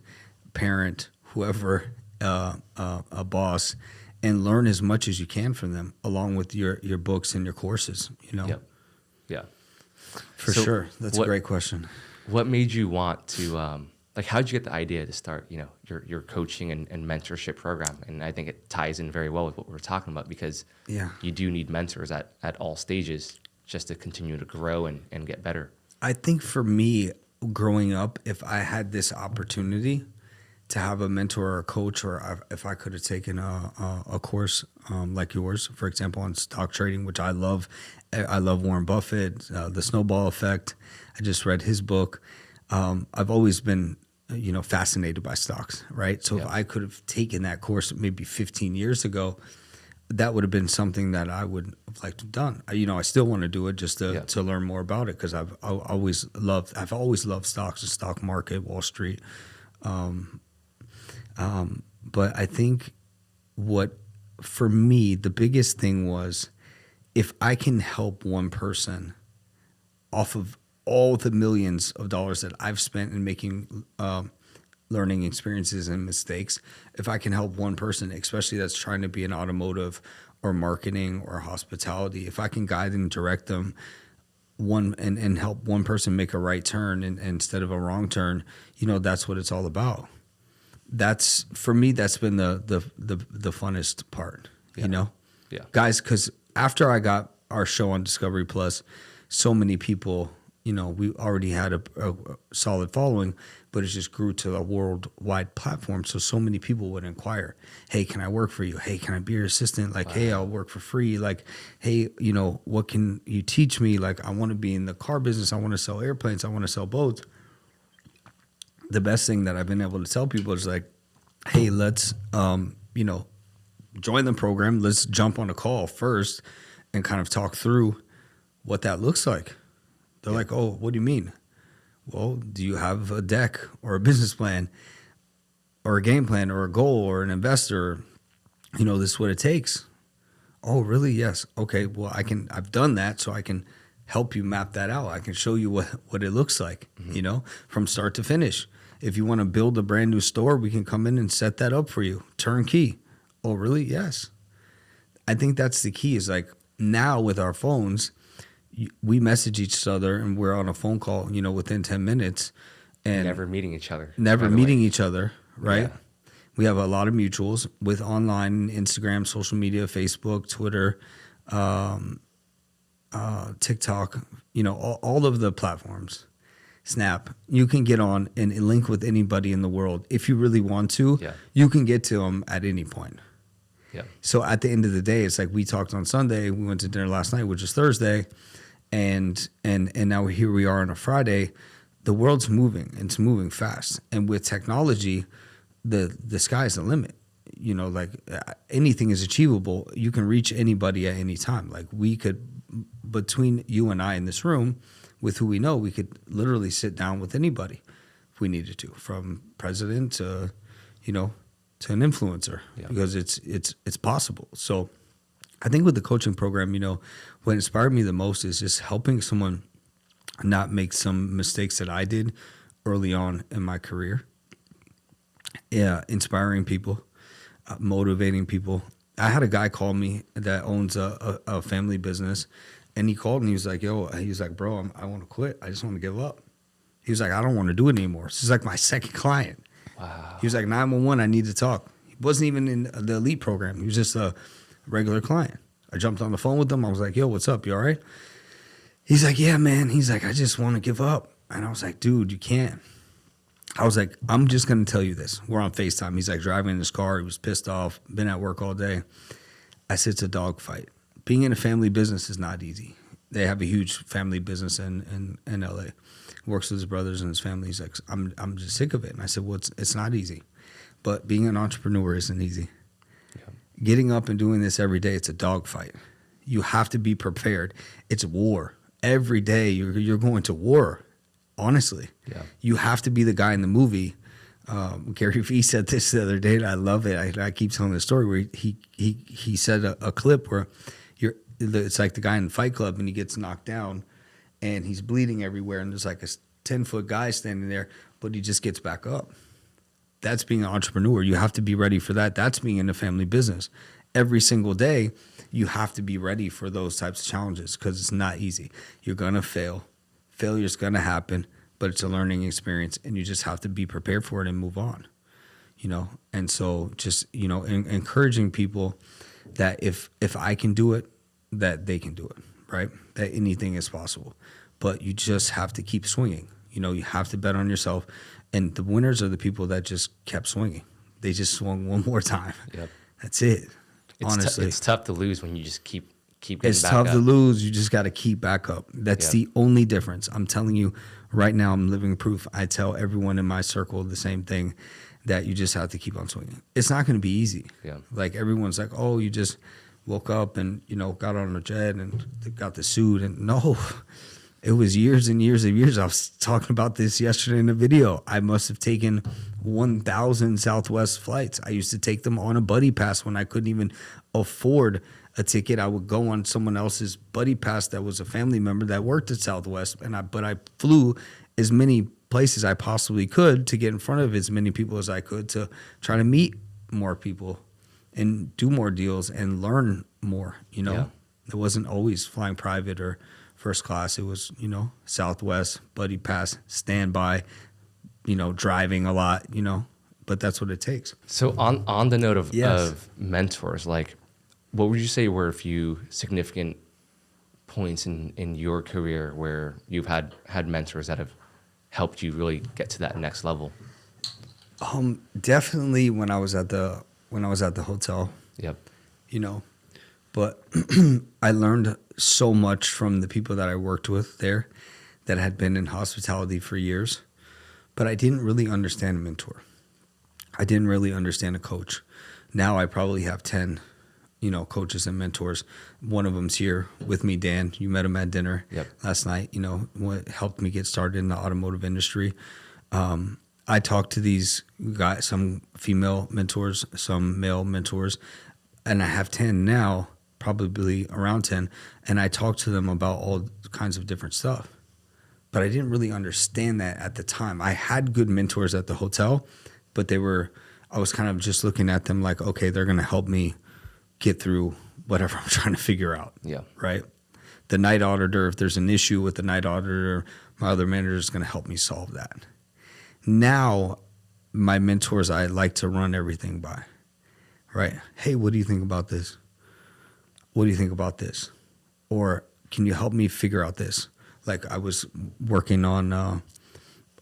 parent, whoever, a boss, and learn as much as you can from them, along with your books and your courses. Yep. Yeah. For So sure. That's a great question. What made you want to, how did you get the idea to start, your coaching and mentorship program? And I think it ties in very well with what we're talking about because you do need mentors at all stages just to continue to grow and get better. I think for me, growing up, if I had this opportunity to have a mentor or a coach, or if I could have taken a course like yours, for example, on stock trading, which I love. I love Warren Buffett, The Snowball Effect. I just read his book. I've always been, fascinated by stocks, right? So if I could have taken that course maybe 15 years ago, that would have been something that I would have liked to have done. I still want to do it just to learn more about it because I've always loved stocks, the stock market, Wall Street. But I think for me, the biggest thing was if I can help one person off of all the millions of dollars that I've spent in making learning experiences and mistakes, if I can help one person, especially that's trying to be in automotive or marketing or hospitality, if I can guide and direct them and help one person make a right turn and instead of a wrong turn, that's what it's all about. That's, for me, that's been the funnest part, Yeah. guys, because after I got our show on Discovery Plus, so many people, we already had a solid following, but it just grew to a worldwide platform. So many people would inquire, hey, can I work for you? Hey, can I be your assistant? Like, hey, I'll work for free. Like, hey, what can you teach me? Like, I want to be in the car business. I want to sell airplanes. I want to sell boats. The best thing that I've been able to tell people is like, hey, let's, join the program. Let's jump on a call first and kind of talk through what that looks like. They're like, oh, what do you mean? Well, do you have a deck or a business plan or a game plan or a goal or an investor? This is what it takes. Oh, really? Yes. Okay. Well, I've done that, so I can help you map that out. I can show you what it looks like, from start to finish. If you want to build a brand new store, we can come in and set that up for you. Turnkey. Oh, really? Yes. I think that's the key is like now with our phones, we message each other and we're on a phone call, within 10 minutes. And never meeting each other. Each other, right? Yeah. We have a lot of mutuals with online, Instagram, social media, Facebook, Twitter, TikTok, all of the platforms. Snap. You can get on and link with anybody in the world. If you really want to, you can get to them at any point. Yeah. So at the end of the day, it's like we talked on Sunday. We went to dinner last night, which is Thursday. And now here we are on a Friday. The world's moving. It's moving fast. And with technology, the sky's the limit. Anything is achievable. You can reach anybody at any time. Like we could, between you and I in this room, with who we know, we could literally sit down with anybody if we needed to, from president to, to an influencer, because it's possible. So I think with the coaching program, what inspired me the most is just helping someone not make some mistakes that I did early on in my career. Yeah, inspiring people, motivating people. I had a guy call me that owns a family business, and he called and he was like, bro, I want to quit. I just want to give up. He was like, I don't want to do it anymore. This is like my second client. Wow. He was like, 911, I need to talk. He wasn't even in the elite program. He was just a regular client. I jumped on the phone with him. I was like, yo, what's up? You all right? He's like, yeah, man. He's like, I just want to give up. And I was like, dude, you can't. I was like, I'm just going to tell you this. We're on FaceTime. He's like driving in his car. He was pissed off, been at work all day. I said, it's a dogfight. Being in a family business is not easy. They have a huge family business in LA. He works with his brothers and his family. He's like, I'm just sick of it. And I said, well, it's not easy. But being an entrepreneur isn't easy. Yeah. Getting up and doing this every day, it's a dogfight. You have to be prepared. It's war. Every day you're going to war, honestly. Yeah. You have to be the guy in the movie. Gary Vee said this the other day, and I love it. I keep telling the story where he said a clip where it's like the guy in Fight Club and he gets knocked down and he's bleeding everywhere and there's like a 10-foot guy standing there, but he just gets back up. That's being an entrepreneur. You have to be ready for that. That's being in a family business. Every single day, you have to be ready for those types of challenges because it's not easy. You're going to fail. Failure's going to happen, but it's a learning experience and you just have to be prepared for it and move on. And so just, encouraging people that if I can do it, that they can do it, right? That anything is possible. But you just have to keep swinging. You have to bet on yourself. And the winners are the people that just kept swinging. They just swung one more time. Yep. That's it. Honestly. It's tough to lose when you just keep getting back up. It's tough to lose. You just got to keep back up. That's the only difference. I'm telling you right now, I'm living proof. I tell everyone in my circle the same thing, that you just have to keep on swinging. It's not going to be easy. Yeah. Like everyone's like, oh, you just woke up and, got on a jet and got the suit. And no, it was years and years and years. I was talking about this yesterday in a video. I must have taken 1,000 Southwest flights. I used to take them on a buddy pass when I couldn't even afford a ticket, I would go on someone else's buddy pass that was a family member that worked at Southwest, but I flew as many places I possibly could to get in front of as many people as I could to try to meet more people and do more deals and learn more, you know. Yeah. It wasn't always flying private or first class. It was, you know, Southwest, buddy pass, standby, you know, driving a lot, you know, but that's what it takes. So on the note of, Yes. of mentors, like what would you say were a few significant points in your career where you've had mentors that have helped you really get to that next level? Definitely when I was at the hotel, Yep. you know, but I learned so much from the people that I worked with there that had been in hospitality for years, but I didn't really understand a mentor. I didn't really understand a coach. Now I probably have 10, you know, coaches and mentors. One of them's here with me, Dan. You met him at dinner last night, you know, what helped me get started in the automotive industry. I talked to these guys, some female mentors, some male mentors, and I have 10 now, probably around 10, and I talked to them about all kinds of different stuff. But I didn't really understand that at the time. I had good mentors at the hotel, but I was kind of just looking at them like, okay, they're going to help me get through whatever I'm trying to figure out. Yeah. Right? The night auditor, if there's an issue with the night auditor, my other manager is going to help me solve that. Now, my mentors, I like to run everything by, right? Hey, what do you think about this? What do you think about this? Or can you help me figure out this? Like I was working on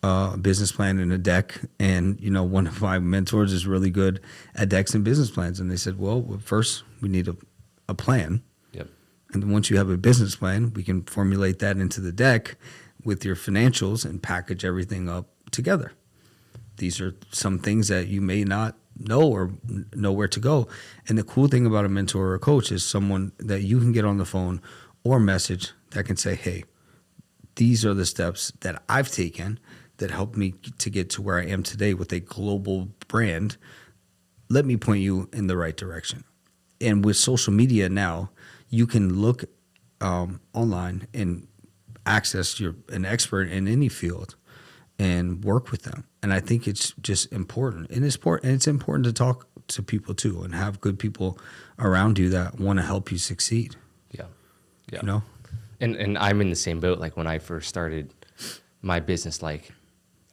a business plan and a deck, and you know, one of my mentors is really good at decks and business plans, and they said, well, first we need a plan. Yep. And then once you have a business plan, we can formulate that into the deck with your financials and package everything up together. These are some things that you may not know or know where to go. And the cool thing about a mentor or a coach is someone that you can get on the phone or message that can say, hey, these are the steps that I've taken that helped me to get to where I am today with a global brand. Let me point you in the right direction. And with social media now, you can look online and access an expert in any field and work with them. And I think it's just important. And it's important to talk to people too and have good people around you that want to help you succeed. Yeah. Yeah. You know? And I'm in the same boat. Like when I first started my business, like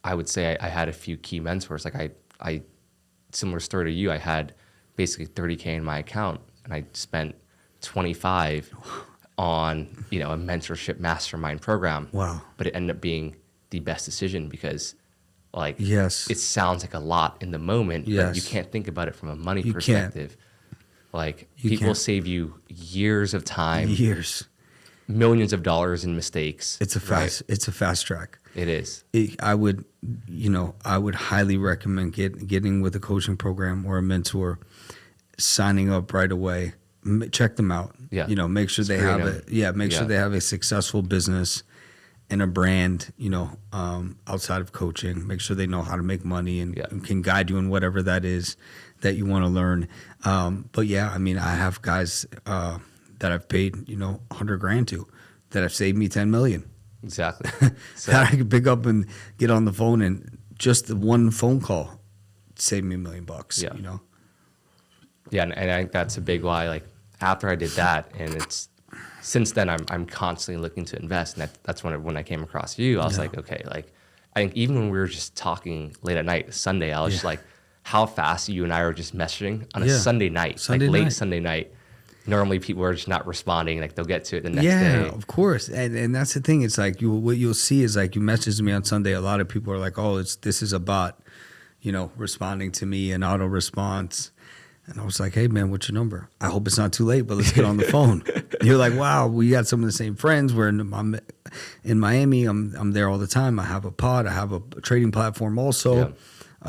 I would say I had a few key mentors. Like I similar story to you, I had basically $30K in my account and I spent 25 on, you know, a mentorship mastermind program. Wow. But it ended up being the best decision because like Yes. it sounds like a lot in the moment, but Yes. you can't think about it from a money You perspective. Like You people can't. save you years of time, Years. millions of dollars in mistakes. It's a fast track. It is. I would highly recommend getting with a coaching program or a mentor, signing up right away. Check them out. Yeah. You know, make sure they Screen have them. Make sure they have a successful business and a brand, you know, outside of coaching. Make sure they know how to make money and can guide you in whatever that is that you want to learn. But yeah, I mean, I have guys that I've paid, you know, $100,000 to that have saved me 10 million. Exactly. So, That I could pick up and get on the phone and just the one phone call saved me $1 million. Yeah. You know. yeah, and I think that's a big why. Like after I did that, and it's since then I'm constantly looking to invest, and that's when I came across you. I was like, okay, like I think even when we were just talking late at night Sunday, I was just like, how fast you and I were just messaging on a Sunday night, late Sunday night. Normally people are just not responding, like they'll get to it the next day. Yeah, of course. And that's the thing. It's like what you'll see is like you message me on Sunday. A lot of people are like, oh, this is a bot, you know, responding to me, an auto response. And I was like, hey, man, what's your number? I hope it's not too late, but let's get on the phone. You're like, wow, we got some of the same friends. I'm in Miami. I'm there all the time. I have a pod. I have a trading platform also.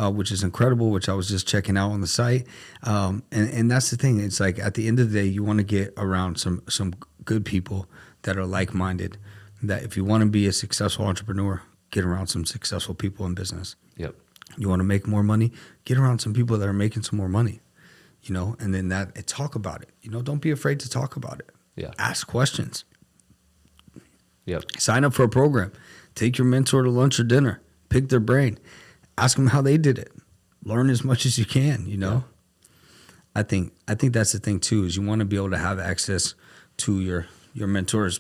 Which is incredible, which I was just checking out on the site. And that's the thing. It's like at the end of the day, you want to get around some good people that are like-minded, that if you want to be a successful entrepreneur, get around some successful people in business. Yep. You want to make more money, get around some people that are making some more money. and then talk about it. Don't be afraid to talk about it. Yeah. Ask questions. Yep. Sign up for a program. Take your mentor to lunch or dinner. Pick their brain. Ask them how they did it. Learn as much as you can, Yeah. I think that's the thing too, is you want to be able to have access to your mentor's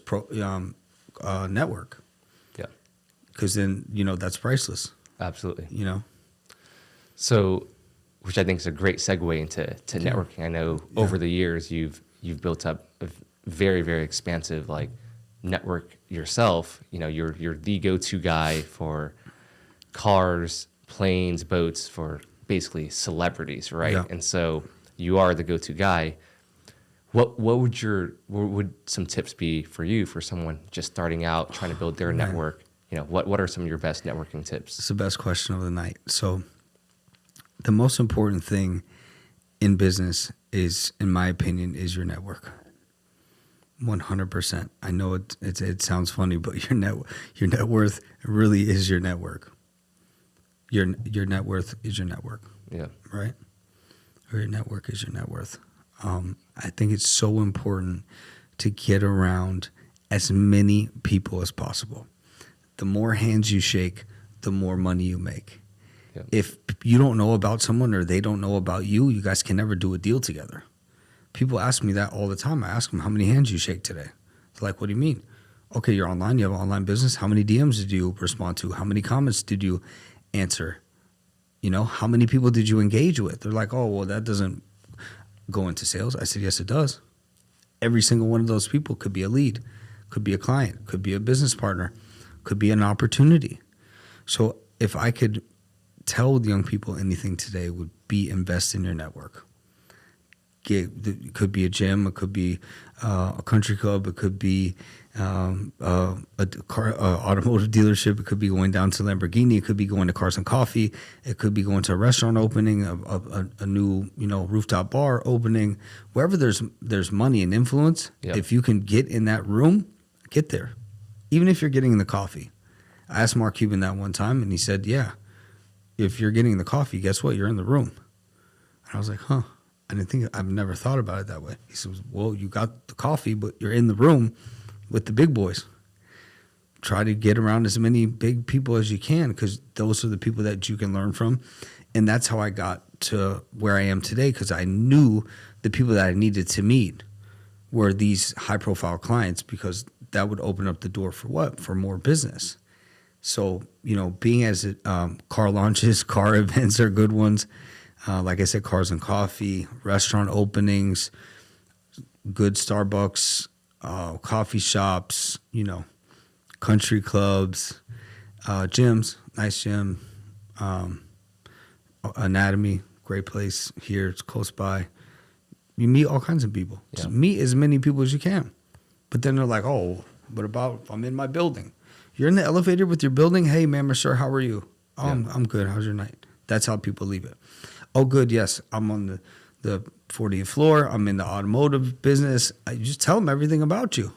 network. Yeah. Because then, that's priceless, Absolutely. So, Which I think is a great segue into networking. I know over the years you've built up a very, very expansive network yourself. You're the go-to guy for cars, planes, boats, for basically celebrities, right? Yeah. And so you are the go-to guy. What would some tips be for you, for someone just starting out trying to build their network? What are some of your best networking tips? it's the best question of the night. So the most important thing in business is, in my opinion, is your network. 100%. I know it sounds funny, but your net worth really is your network. Your net worth is your network. Yeah. Right? Or your network is your net worth. I think it's so important to get around as many people as possible. The more hands you shake, the more money you make. Yeah. If you don't know about someone or they don't know about you, you guys can never do a deal together. People ask me that all the time. I ask them, how many hands you shake today? They're like, what do you mean? Okay, you're online. You have an online business. How many DMs did you respond to? How many comments did you answer? How many people did you engage with? They're like, oh, well, that doesn't go into sales. I said, yes, it does. Every single one of those people could be a lead, could be a client, could be a business partner, could be an opportunity. So if I could tell the young people anything today, it would be invest in your network. It could be a gym, it could be a country club, it could be a car, automotive dealership, it could be going down to Lamborghini, it could be going to Cars and Coffee, it could be going to a restaurant opening, a new rooftop bar opening. Wherever there's money and influence, Yep. If you can get in that room, get there. Even if you're getting the coffee. I asked Mark Cuban that one time, and he said, yeah, if you're getting the coffee, guess what? You're in the room. And I was like, huh. I've never thought about it that way. He says, well, you got the coffee, but you're in the room with the big boys. Try to get around as many big people as you can, because those are the people that you can learn from. And that's how I got to where I am today, because I knew the people that I needed to meet were these high-profile clients, because that would open up the door for what? For more business. So, being as car launches, car events are good ones. Like I said, Cars and Coffee, restaurant openings, good Starbucks, coffee shops, country clubs, gyms, nice gym, Anatomy, great place here. It's close by. You meet all kinds of people. Yeah. Just meet as many people as you can. But then they're like, oh, what about if I'm in my building? You're in the elevator with your building? Hey, ma'am or sir, how are you? Oh, Yeah. I'm good. How's your night? That's how people leave it. Oh, good. Yes, I'm on the 40th floor. I'm in the automotive business. I just tell them everything about you.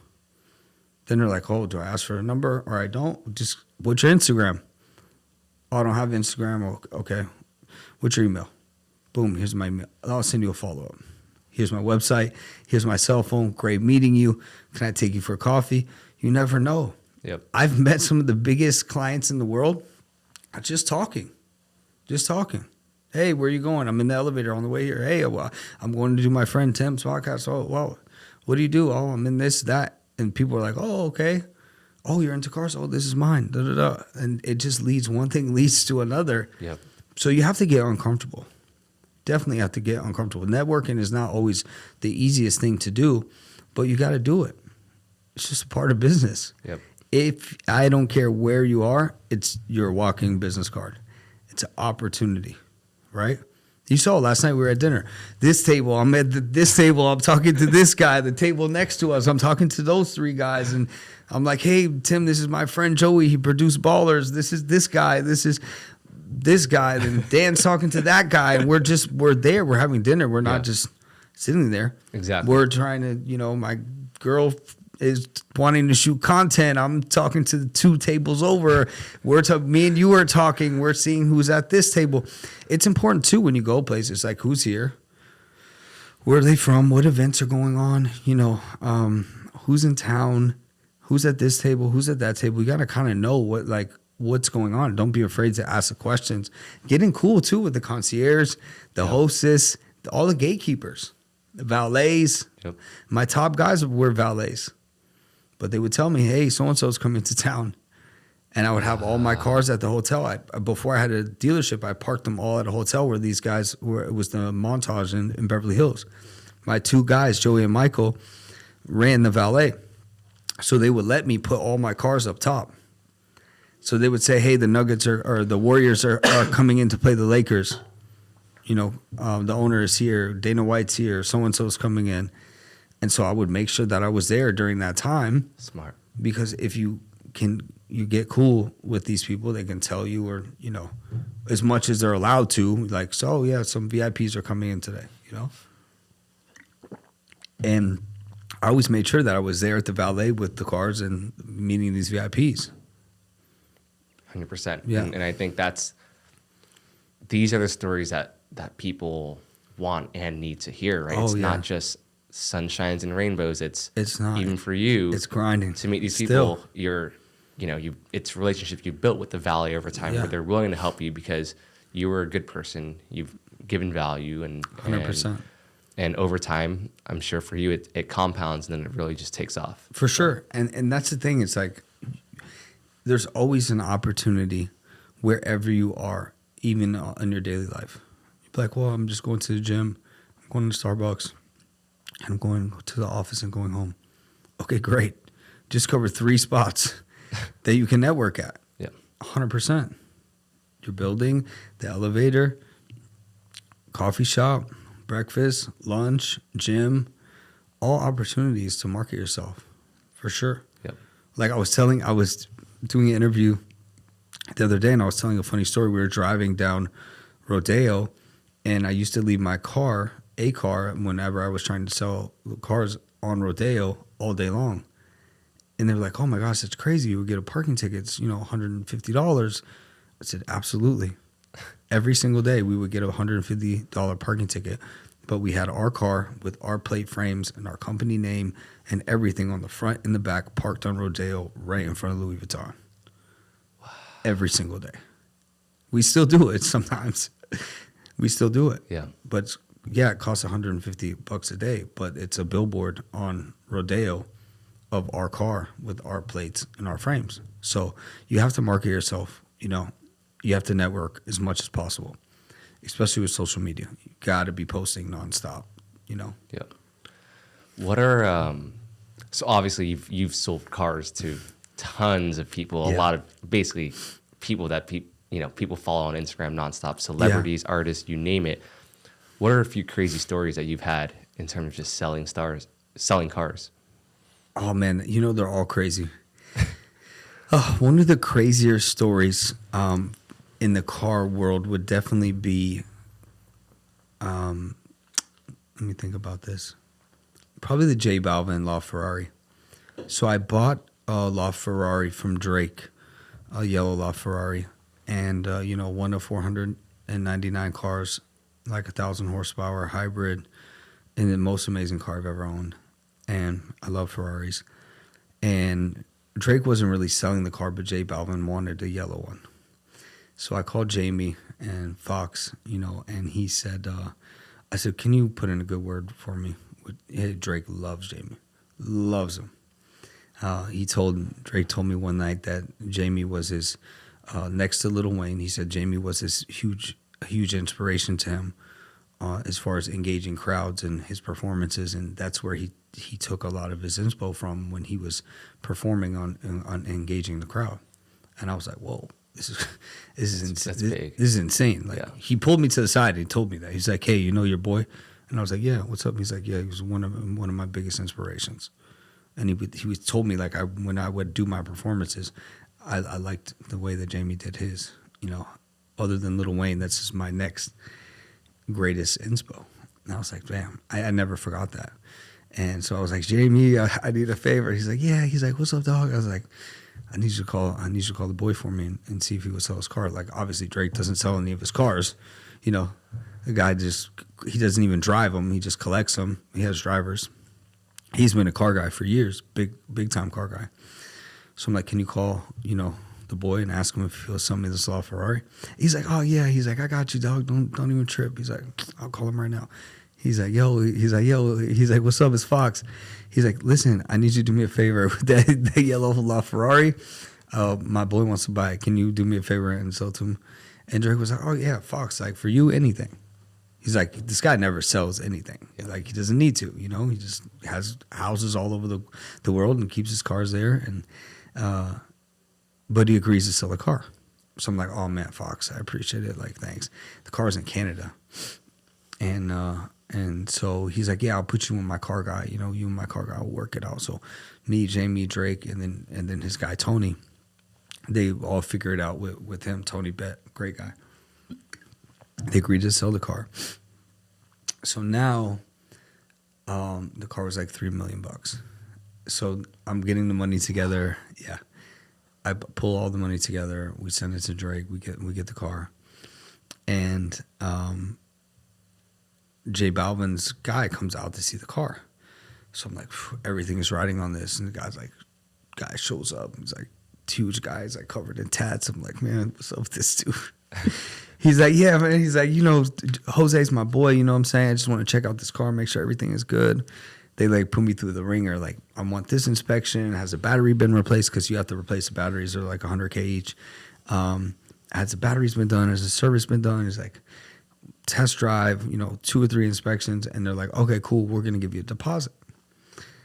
Then they're like, oh, do I ask for a number or I don't? Just, what's your Instagram? Oh, I don't have Instagram. Oh, okay. What's your email? Boom, here's my email. I'll send you a follow-up. Here's my website. Here's my cell phone. Great meeting you. Can I take you for a coffee? You never know. Yep. I've met some of the biggest clients in the world just talking. Hey, where are you going? I'm in the elevator on the way here. Hey, well, I'm going to do my friend Tim's podcast. Oh, well, what do you do? Oh, I'm in this, that. And people are like, oh, okay. Oh, you're into cars? Oh, this is mine. Da, da, da. And it just one thing leads to another. Yep. So you have to get uncomfortable. Definitely have to get uncomfortable. Networking is not always the easiest thing to do, but you got to do it. It's just a part of business. Yep. If I don't care where you are, it's your walking business card. It's an opportunity, right? You saw last night we were at dinner. This table, I'm at this table, I'm talking to this guy. The table next to us, I'm talking to those three guys. And I'm like, hey, Tim, this is my friend Joey. He produced Ballers. This is this guy. This is this guy. Then Dan's talking to that guy. And we're there. We're having dinner. We're not just sitting there. Exactly. We're trying to, my girl is wanting to shoot content. I'm talking to the two tables over. Me and you are talking. We're seeing who's at this table. It's important too when you go places, like who's here, where are they from? What events are going on? You know, who's in town? Who's at this table? Who's at that table? You got to kind of know what's going on. Don't be afraid to ask the questions. Getting cool too with the concierge, the hostess, all the gatekeepers, the valets. Yep. My top guys were valets, but they would tell me, "Hey, so and so's coming to town," and I would have all my cars at the hotel. Before I had a dealership, I parked them all at a hotel where these guys were. It was the Montage in Beverly Hills. My two guys, Joey and Michael, ran the valet, so they would let me put all my cars up top. So they would say, "Hey, the Nuggets or the Warriors are coming in to play the Lakers. You know, the owner is here, Dana White's here, so and so's coming in," and so I would make sure that I was there during that time. Smart. Because if you get cool with these people, they can tell you, or you know, as much as they're allowed to, like, so yeah, some VIPs are coming in today, you know. And I always made sure that I was there at the valet with the cars and meeting these VIPs. 100%. Yeah. And I think these are the stories that people want and need to hear, right? Oh, It's yeah. not just sunshines and rainbows. It's not. even for you. It's grinding. To meet these Still. people, it's relationships you built with the valet over time where they're willing to help you because you were a good person. You've given value and 100%. And over time, I'm sure for you, it compounds and then it really just takes off. For sure. And that's the thing. It's like there's always an opportunity wherever you are, even in your daily life. You'd be like, well, I'm just going to the gym. I'm going to Starbucks. And I'm going to the office and going home. Okay, great. Just cover 3 spots that you can network at. Yeah. 100%. Your building, the elevator, coffee shop, breakfast, lunch, gym, all opportunities to market yourself, for sure. Yep. Like I was doing an interview the other day, and I was telling a funny story. We were driving down Rodeo, and I used to leave my car, whenever I was trying to sell cars on Rodeo all day long. And they were like, "Oh my gosh, that's crazy. You would get a parking ticket, it's, $150. I said, "Absolutely." Every single day we would get a $150 parking ticket, but we had our car with our plate frames and our company name and everything on the front and the back parked on Rodeo right in front of Louis Vuitton. Wow. Every single day. We still do it sometimes. We still do it. Yeah. But it costs $150 a day, but it's a billboard on Rodeo of our car with our plates and our frames. So you have to market yourself, You have to network as much as possible, especially with social media. You got to be posting nonstop, Yeah. What are so obviously you've sold cars to tons of people, a lot of basically people that people follow on Instagram nonstop, celebrities, artists, you name it. What are a few crazy stories that you've had in terms of just selling cars? Oh man, they're all crazy. One of the crazier stories in the car world would definitely be, let me think about this. Probably the Balvin La Ferrari. So I bought a La Ferrari from Drake, a yellow La Ferrari, and one of 499 cars, like 1,000 horsepower, hybrid, and the most amazing car I've ever owned. And I love Ferraris. And Drake wasn't really selling the car, but J Balvin wanted a yellow one. So I called Jamie and Fox, and he said, I said, "Can you put in a good word for me?" Drake loves Jamie, loves him. Drake told me one night that Jamie was his, next to Lil Wayne, he said Jamie was his huge inspiration to him as far as engaging crowds and his performances, and that's where he took a lot of his inspo from when he was performing on engaging the crowd. And I was like, whoa. This is big. This is insane. Like he pulled me to the side and he told me that. He's like, "Hey, you know your boy?" And I was like, "Yeah, what's up?" He's like, "Yeah, he was one of my biggest inspirations." And he told me like when I would do my performances, I liked the way that Jamie did his. Other than Lil Wayne, that's just my next greatest inspo. And I was like, damn, I never forgot that. And so I was like, "Jamie, I need a favor." He's like, "Yeah." He's like, "What's up, dog?" I was like, I need you to call the boy for me and see if he would sell his car." Like, obviously Drake doesn't sell any of his cars, The guy he doesn't even drive them. He just collects them. He has drivers. He's been a car guy for years, big time car guy. So I'm like, can you call, the boy and ask him if he'll sell me this La Ferrari? He's like, oh yeah. He's like, I got you, dog. Don't even trip. He's like, I'll call him right now. He's like, yo. He's like, what's up? It's Fox. He's like, listen, I need you to do me a favor with that yellow La Ferrari. My boy wants to buy it. Can you do me a favor and sell it to him? And Drake was like, oh yeah, Fox. Like for you, anything. He's like, this guy never sells anything. Like he doesn't need to, He just has houses all over the world and keeps his cars there. And but he agrees to sell a car. So I'm like, oh man, Fox, I appreciate it. Like thanks. The car's in Canada, and so he's like, yeah, I'll put you with my car guy. You and my car guy will work it out. So me, Jamie, Drake, and then his guy Tony, they all figure it out with him. Tony Bett, great guy. They agreed to sell the car. So now, the car was like $3 million. So I'm getting the money together. Yeah, I pull all the money together. We send it to Drake. We get the car, and J Balvin's guy comes out to see the car. So I'm like, everything is riding on this, and the guy shows up. He's like, huge guy. He's like covered in tats. I'm like, man, what's up with this dude? He's like, yeah, man. He's like, Jose's my boy. You know what I'm saying? I just want to check out this car, make sure everything is good. They like put me through the ringer. Like, I want this inspection. Has the battery been replaced? Because you have to replace the batteries. They're like $100K each. Has the batteries been done? Has the service been done? He's like, test drive, 2 or 3 inspections. And they're like, okay, cool. We're going to give you a deposit.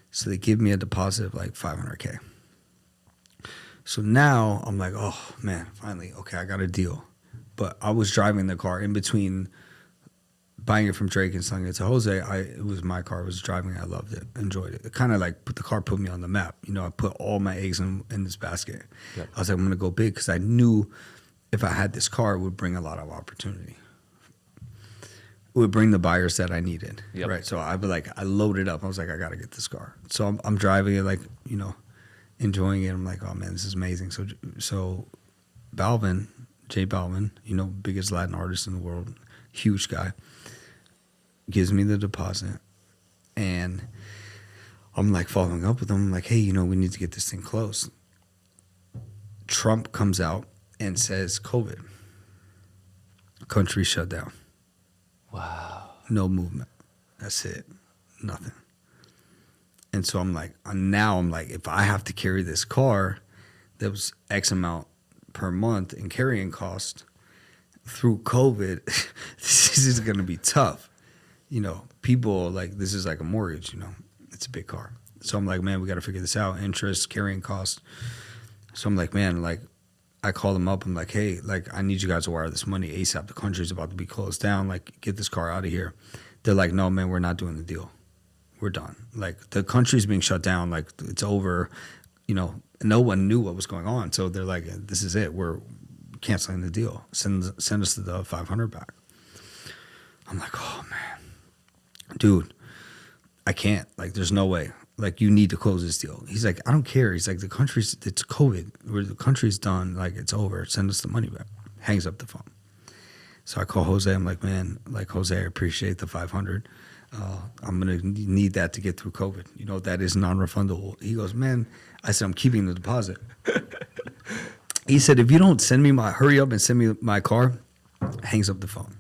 So they give me a deposit of like $500K. So now I'm like, oh man, finally, okay, I got a deal. But I was driving the car in between buying it from Drake and selling it to Jose. It was my car. I was driving it. I loved it. Enjoyed it. It kind of like the car put me on the map. I put all my eggs in this basket. Yep. I was like, I'm going to go big because I knew if I had this car, it would bring a lot of opportunity. It would bring the buyers that I needed. Yep. Right. So I loaded up. I was like, I got to get this car. So I'm driving it like, enjoying it. I'm like, oh man, this is amazing. So Balvin, J Balvin, biggest Latin artist in the world, huge guy, gives me the deposit, and I'm like following up with him. I'm like, hey, we need to get this thing closed. Trump comes out and says COVID. Country shut down. Wow. No movement. That's it. Nothing. And so I'm like, if I have to carry this car that was X amount per month in carrying cost through COVID, this is going to be tough. People like, this is like a mortgage, it's a big car. So I'm like, man, we got to figure this out. Interest, carrying cost. So I'm like, man, I call them up. I'm like, hey, I need you guys to wire this money ASAP. The country's about to be closed down. Get this car out of here. They're like, no, man, we're not doing the deal. We're done. The country's being shut down. It's over. No one knew what was going on. So they're like, this is it. We're canceling the deal. Send us the 500 back. I'm like, oh man, dude, I can't. There's no way. You need to close this deal. He's like, I don't care. He's like, it's COVID. The country's done. It's over. Send us the money back. Hangs up the phone. So I call Jose. I'm like, man, Jose, I appreciate the 500. I'm going to need that to get through COVID. That is non-refundable. He goes, man, I said, I'm keeping the deposit. He said, if you don't hurry up and send me my car, hangs up the phone.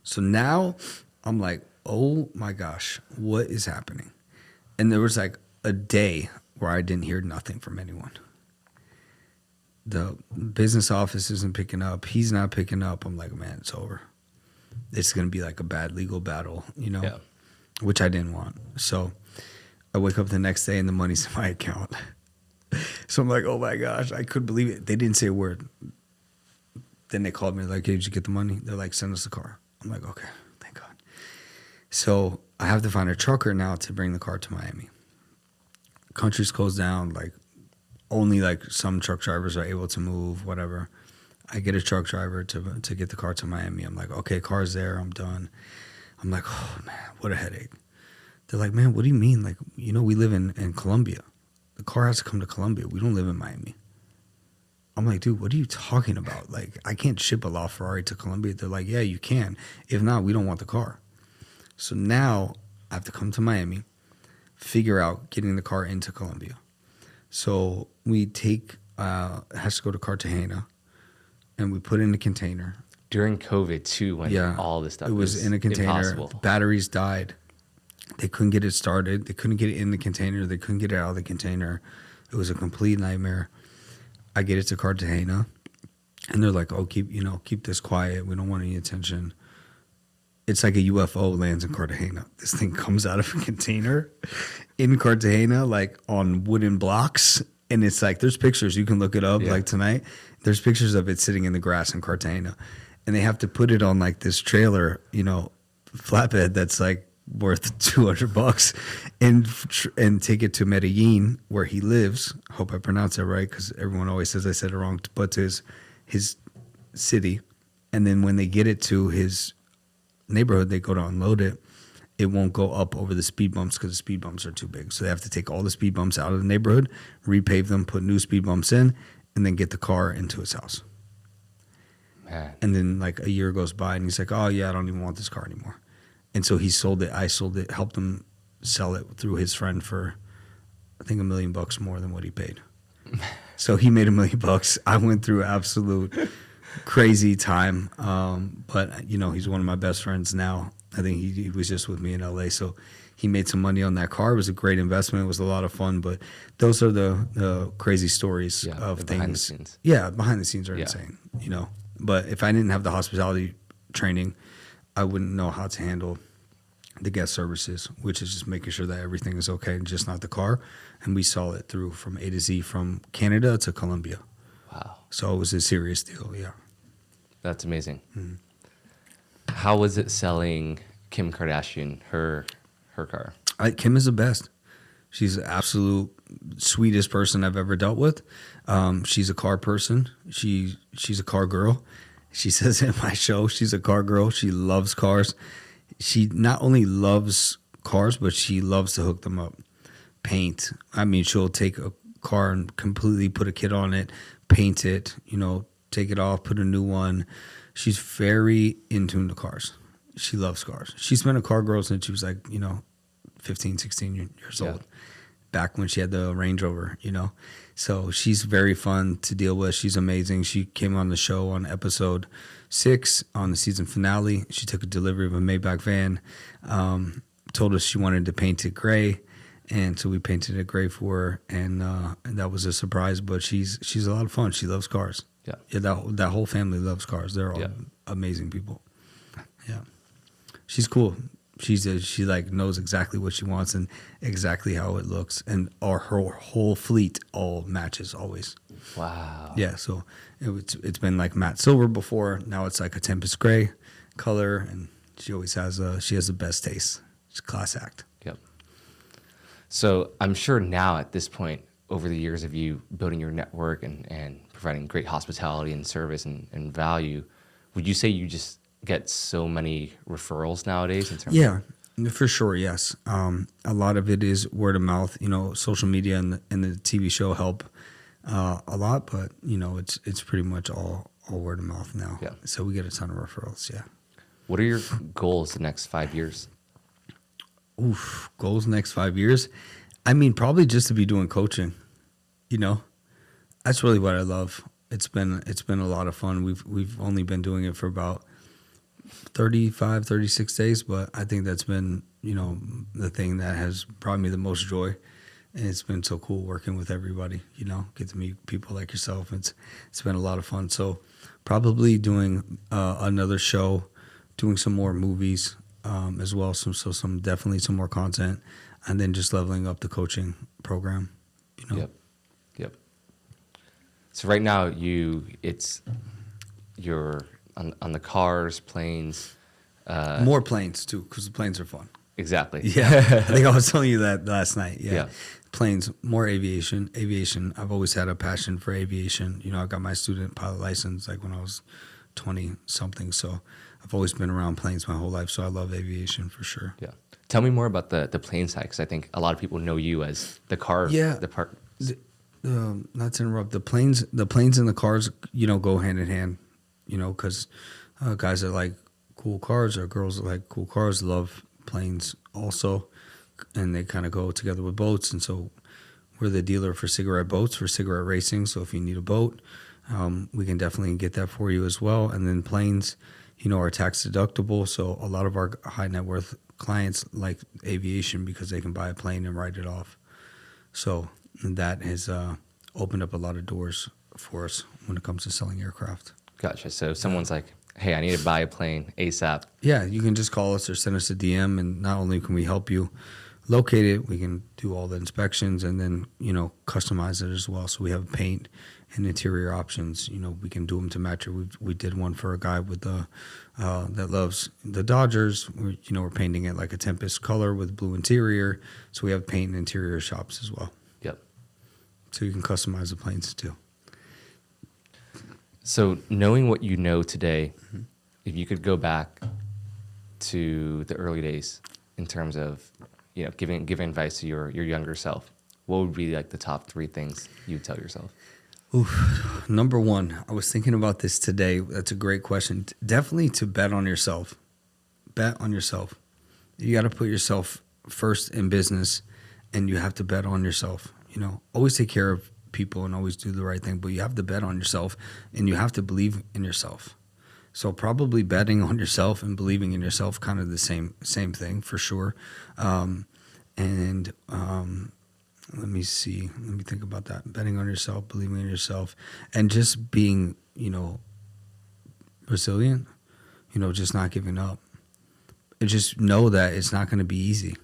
So now I'm like, oh my gosh, what is happening? And there was a day where I didn't hear nothing from anyone. The business office isn't picking up. He's not picking up. I'm like, man, it's over. It's going to be a bad legal battle, Yeah. Which I didn't want. So I wake up the next day and the money's in my account. So I'm like, oh my gosh, I couldn't believe it. They didn't say a word. Then they called me like, hey, did you get the money? They're like, send us the car. I'm like, okay, thank God. So I have to find a trucker now to bring the car to Miami. Country's closed down. Only some truck drivers are able to move, whatever. I get a truck driver to get the car to Miami. I'm like, okay, car's there. I'm done. I'm like, oh, man, what a headache. They're like, man, what do you mean? We live in Colombia. The car has to come to Colombia. We don't live in Miami. I'm like, dude, what are you talking about? Like, I can't ship a La Ferrari to Colombia. They're like, yeah, you can. If not, we don't want the car. So now I have to come to Miami, figure out getting the car into Colombia. So we take, it has to go to Cartagena, and we put it in a container. During COVID too, when all this stuff it was in a container. impossible. The batteries died. They couldn't get it started. They couldn't get it in the container. They couldn't get it out of the container. It was a complete nightmare. I get it to Cartagena, and they're like, "Oh, keep this quiet. We don't want any attention." It's like a UFO lands in Cartagena. This thing comes out of a container in Cartagena, like on wooden blocks, and it's like there's pictures. You can look it up. Like tonight, there's pictures of it sitting in the grass in Cartagena, and they have to put it on like this trailer, flatbed that's like worth $200 and take it to Medellin where he lives. Hope I pronounced that right, because everyone always says I said it wrong, but to his city. And then when they get it to his neighborhood, they go to unload it. It won't go up over the speed bumps because the speed bumps are too big. So they have to take all the speed bumps out of the neighborhood, repave them, put new speed bumps in, and then get the car into his house. Man. And then like a year goes by and he's like, oh yeah, I don't even want this car anymore. And so he sold it. I sold it, helped him sell it through his friend for, I think, $1 million more than what he paid. So he made $1 million. I went through absolute crazy time. But he's one of my best friends now. I think he was just with me in LA. So he made some money on that car. It was a great investment. It was a lot of fun. But those are the crazy stories of things. Behind the scenes. Yeah, behind the scenes are insane, But if I didn't have the hospitality training, I wouldn't know how to handle the guest services, which is just making sure that everything is okay and just not the car. And we saw it through from A to Z, from Canada to Colombia. Wow. So it was a serious deal, yeah. That's amazing. Mm-hmm. How was it selling Kim Kardashian her car? Kim is the best. She's the absolute sweetest person I've ever dealt with. She's a car person. She's a car girl. She says in my show, she's a car girl. She loves cars. She not only loves cars, but she loves to hook them up. Paint. I mean, she'll take a car and completely put a kit on it, paint it, take it off, put a new one. She's very in tune to cars. She loves cars. She's been a car girl since she was like, 15, 16 years old. Back when she had the Range Rover, So she's very fun to deal with. She's amazing. She came on the show on episode 6 on the season finale. She took a delivery of a Maybach van, told us she wanted to paint it gray. And so we painted it gray for her. And that was a surprise, but she's a lot of fun. She loves cars. Yeah, that whole family loves cars. They're all amazing people. Yeah. She's cool. She like knows exactly what she wants and exactly how it looks, and her whole fleet all matches always. Wow. Yeah, so it's been like matte silver before. Now it's like a tempest gray color, and she always has the best taste. She's a class act. Yep. So I'm sure now at this point, over the years of you building your network and providing great hospitality and service and value, would you say you just get so many referrals nowadays in terms for sure, yes. A lot of it is word of mouth. Social media and the TV show help a lot, but it's pretty much all word of mouth now. Yeah. So we get a ton of referrals. Yeah. What are your goals the next 5 years? Goals next 5 years. I mean, probably just to be doing coaching. That's really what I love. It's been a lot of fun. We've only been doing it for about 35, 36 days, but I think that's been, the thing that has brought me the most joy. And it's been so cool working with everybody, get to meet people like yourself. It's been a lot of fun. So probably doing another show, doing some more movies as well. Some definitely some more content, and then just leveling up the coaching program, Yep. So right now you're on the cars, planes. More planes too, because the planes are fun. Exactly. Yeah, I think I was telling you that last night. Yeah. Yeah. Planes, more aviation. Aviation, I've always had a passion for aviation. I got my student pilot license like when I was 20-something. So I've always been around planes my whole life. So I love aviation for sure. Yeah. Tell me more about the plane side, because I think a lot of people know you as the car. Yeah. The part. not to interrupt, the planes and the cars, go hand in hand, because guys that like cool cars or girls that like cool cars love planes also, and they kind of go together with boats. And so we're the dealer for cigarette boats, for cigarette racing. So if you need a boat, we can definitely get that for you as well. And then planes, are tax deductible. So a lot of our high net worth clients like aviation because they can buy a plane and write it off. So that has opened up a lot of doors for us when it comes to selling aircraft. Gotcha. So if someone's like, hey, I need to buy a plane ASAP. Yeah, you can just call us or send us a DM, and not only can we help you locate it, we can do all the inspections and then, customize it as well. So we have paint and interior options. We can do them to match it. We did one for a guy with that loves the Dodgers. We're painting it like a Tempest color with blue interior. So we have paint and interior shops as well. Yep. So you can customize the planes too. So knowing what you know today, if you could go back to the early days in terms of, giving advice to your younger self, what would be like the top 3 things you'd tell yourself? Oof. Number one, I was thinking about this today. That's a great question. Definitely to bet on yourself. Bet on yourself. You got to put yourself first in business, and you have to bet on yourself. Always take care of people and always do the right thing, but you have to bet on yourself, and you have to believe in yourself. So probably betting on yourself and believing in yourself, kind of the same thing for sure. Let me see. Let me think about that. Betting on yourself, believing in yourself, and just being, resilient, just not giving up. And just know that it's not going to be easy.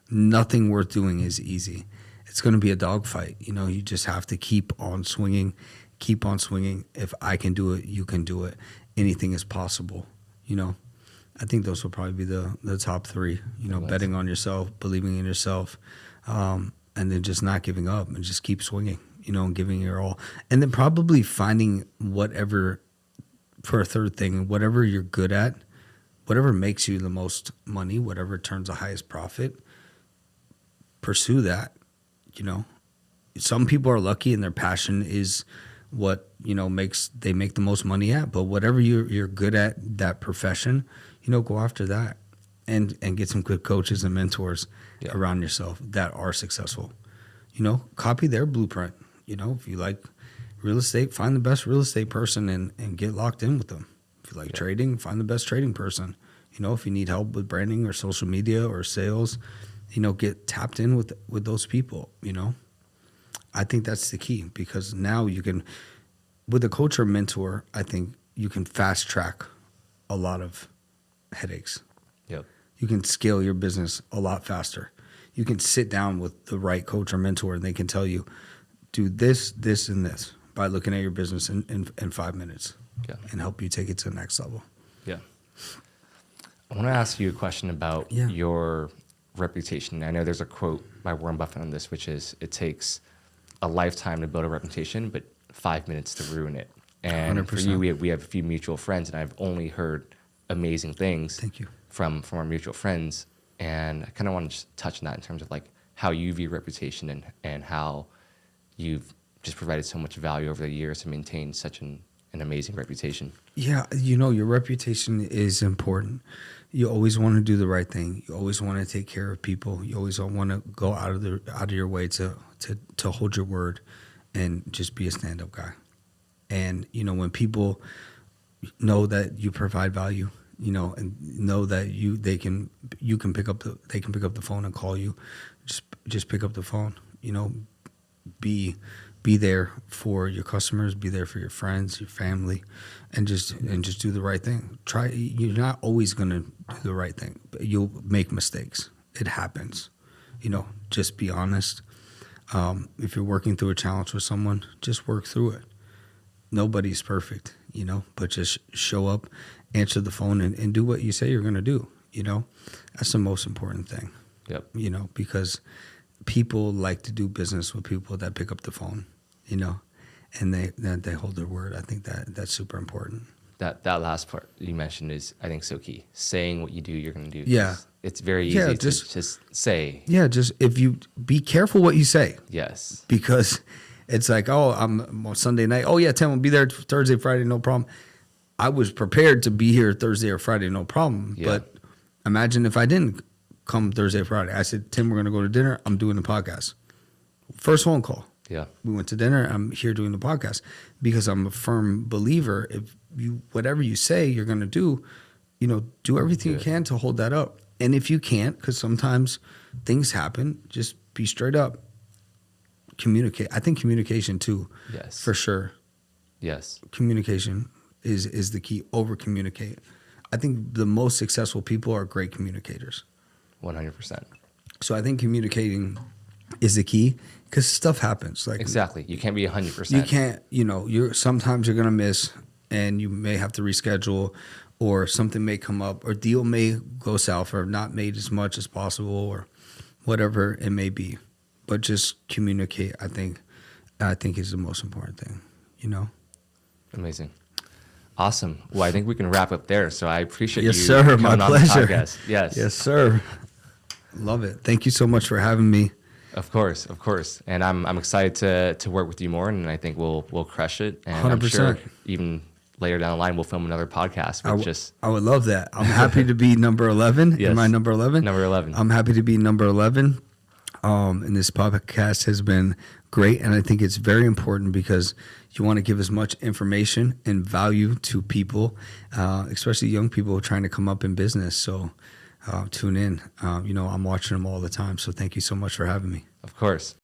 Nothing worth doing is easy. It's going to be a dogfight. You just have to keep on swinging. Keep on swinging. If I can do it, you can do it. Anything is possible. I think those will probably be the top 3. Betting on yourself, believing in yourself, and then just not giving up and just keep swinging, and giving your all. And then probably finding whatever, for a third thing, whatever you're good at, whatever makes you the most money, whatever turns the highest profit, pursue that. Some people are lucky and their passion is what, they make the most money at. But whatever you're good at, that profession, go after that and get some good coaches and mentors around yourself that are successful. Copy their blueprint. If you like real estate, find the best real estate person and get locked in with them. If you like trading, find the best trading person. If you need help with branding or social media or sales, get tapped in with those people. I think that's the key, because now you can, with a coach or mentor, I think you can fast track a lot of headaches. Yep. You can scale your business a lot faster. You can sit down with the right coach or mentor and they can tell you, do this, this, and this by looking at your business in 5 minutes and help you take it to the next level. Yeah. I want to ask you a question about your reputation. I know there's a quote by Warren Buffett on this, which is, it takes a lifetime to build a reputation, but 5 minutes to ruin it. And 100%. For you, we have a few mutual friends, and I've only heard amazing things. Thank you. From our mutual friends. And I kind of want to just touch on that in terms of like how you view reputation and how you've just provided so much value over the years to maintain such an amazing reputation. Yeah, your reputation is important. You always want to do the right thing. You always want to take care of people. You always want to go out of your way to hold your word and just be a stand-up guy. And when people know that you provide value, and know that they can pick up the phone and call you, just pick up the phone. Be there for your customers, be there for your friends, your family, and just do the right thing. You're not always going to do the right thing, but you'll make mistakes. It happens. Just be honest. If you're working through a challenge with someone, just work through it. Nobody's perfect, but just show up, answer the phone, and do what you say you're going to do. That's the most important thing. Yep. Because people like to do business with people that pick up the phone, and they hold their word. I think that's super important. That last part you mentioned is, I think, so key. Saying what you do, you're going to do. Yeah. It's very easy to just say. Yeah, just if you be careful what you say. Yes. Because It's like, oh, I'm on Sunday night. Oh yeah, Tim will be there Thursday, Friday, no problem. I was prepared to be here Thursday or Friday, no problem. Yeah. But imagine if I didn't come Thursday or Friday. I said, Tim, we're gonna go to dinner. I'm doing the podcast. First phone call. Yeah. We went to dinner. I'm here doing the podcast because I'm a firm believer. If you, whatever you say you're going to do, you know, do everything you can to hold that up. And if you can't, because sometimes things happen, just be straight up. Communicate. I think communication too. Yes. For sure. Yes. Communication is the key. Over communicate. I think the most successful people are great communicators. 100%. So I think communicating is the key. Because stuff happens. Like Exactly. You can't be 100%. you can't, you know, sometimes you're gonna miss, and you may have to reschedule, or something may come up, or deal may go south, or not made as much as possible, or whatever it may be. But just communicate. I think is the most important thing. You know. Amazing. Awesome. Well, I think we can wrap up there. So I appreciate Yes, you sir. coming My on pleasure. the podcast. Yes. Yes, sir. Love it. Thank you so much for having me. Of course, and I'm excited to work with you more, and I think we'll crush it. And I'm 100%. sure even later down the line we'll film another podcast. I would love that. I'm happy to be number 11. Yes. Am I number 11? Number 11. I'm happy to be number 11. And this podcast has been great, and I think it's very important because you want to give as much information and value to people, especially young people trying to come up in business. So. Tune in. You know, I'm watching them all the time. So thank you so much for having me. Of course.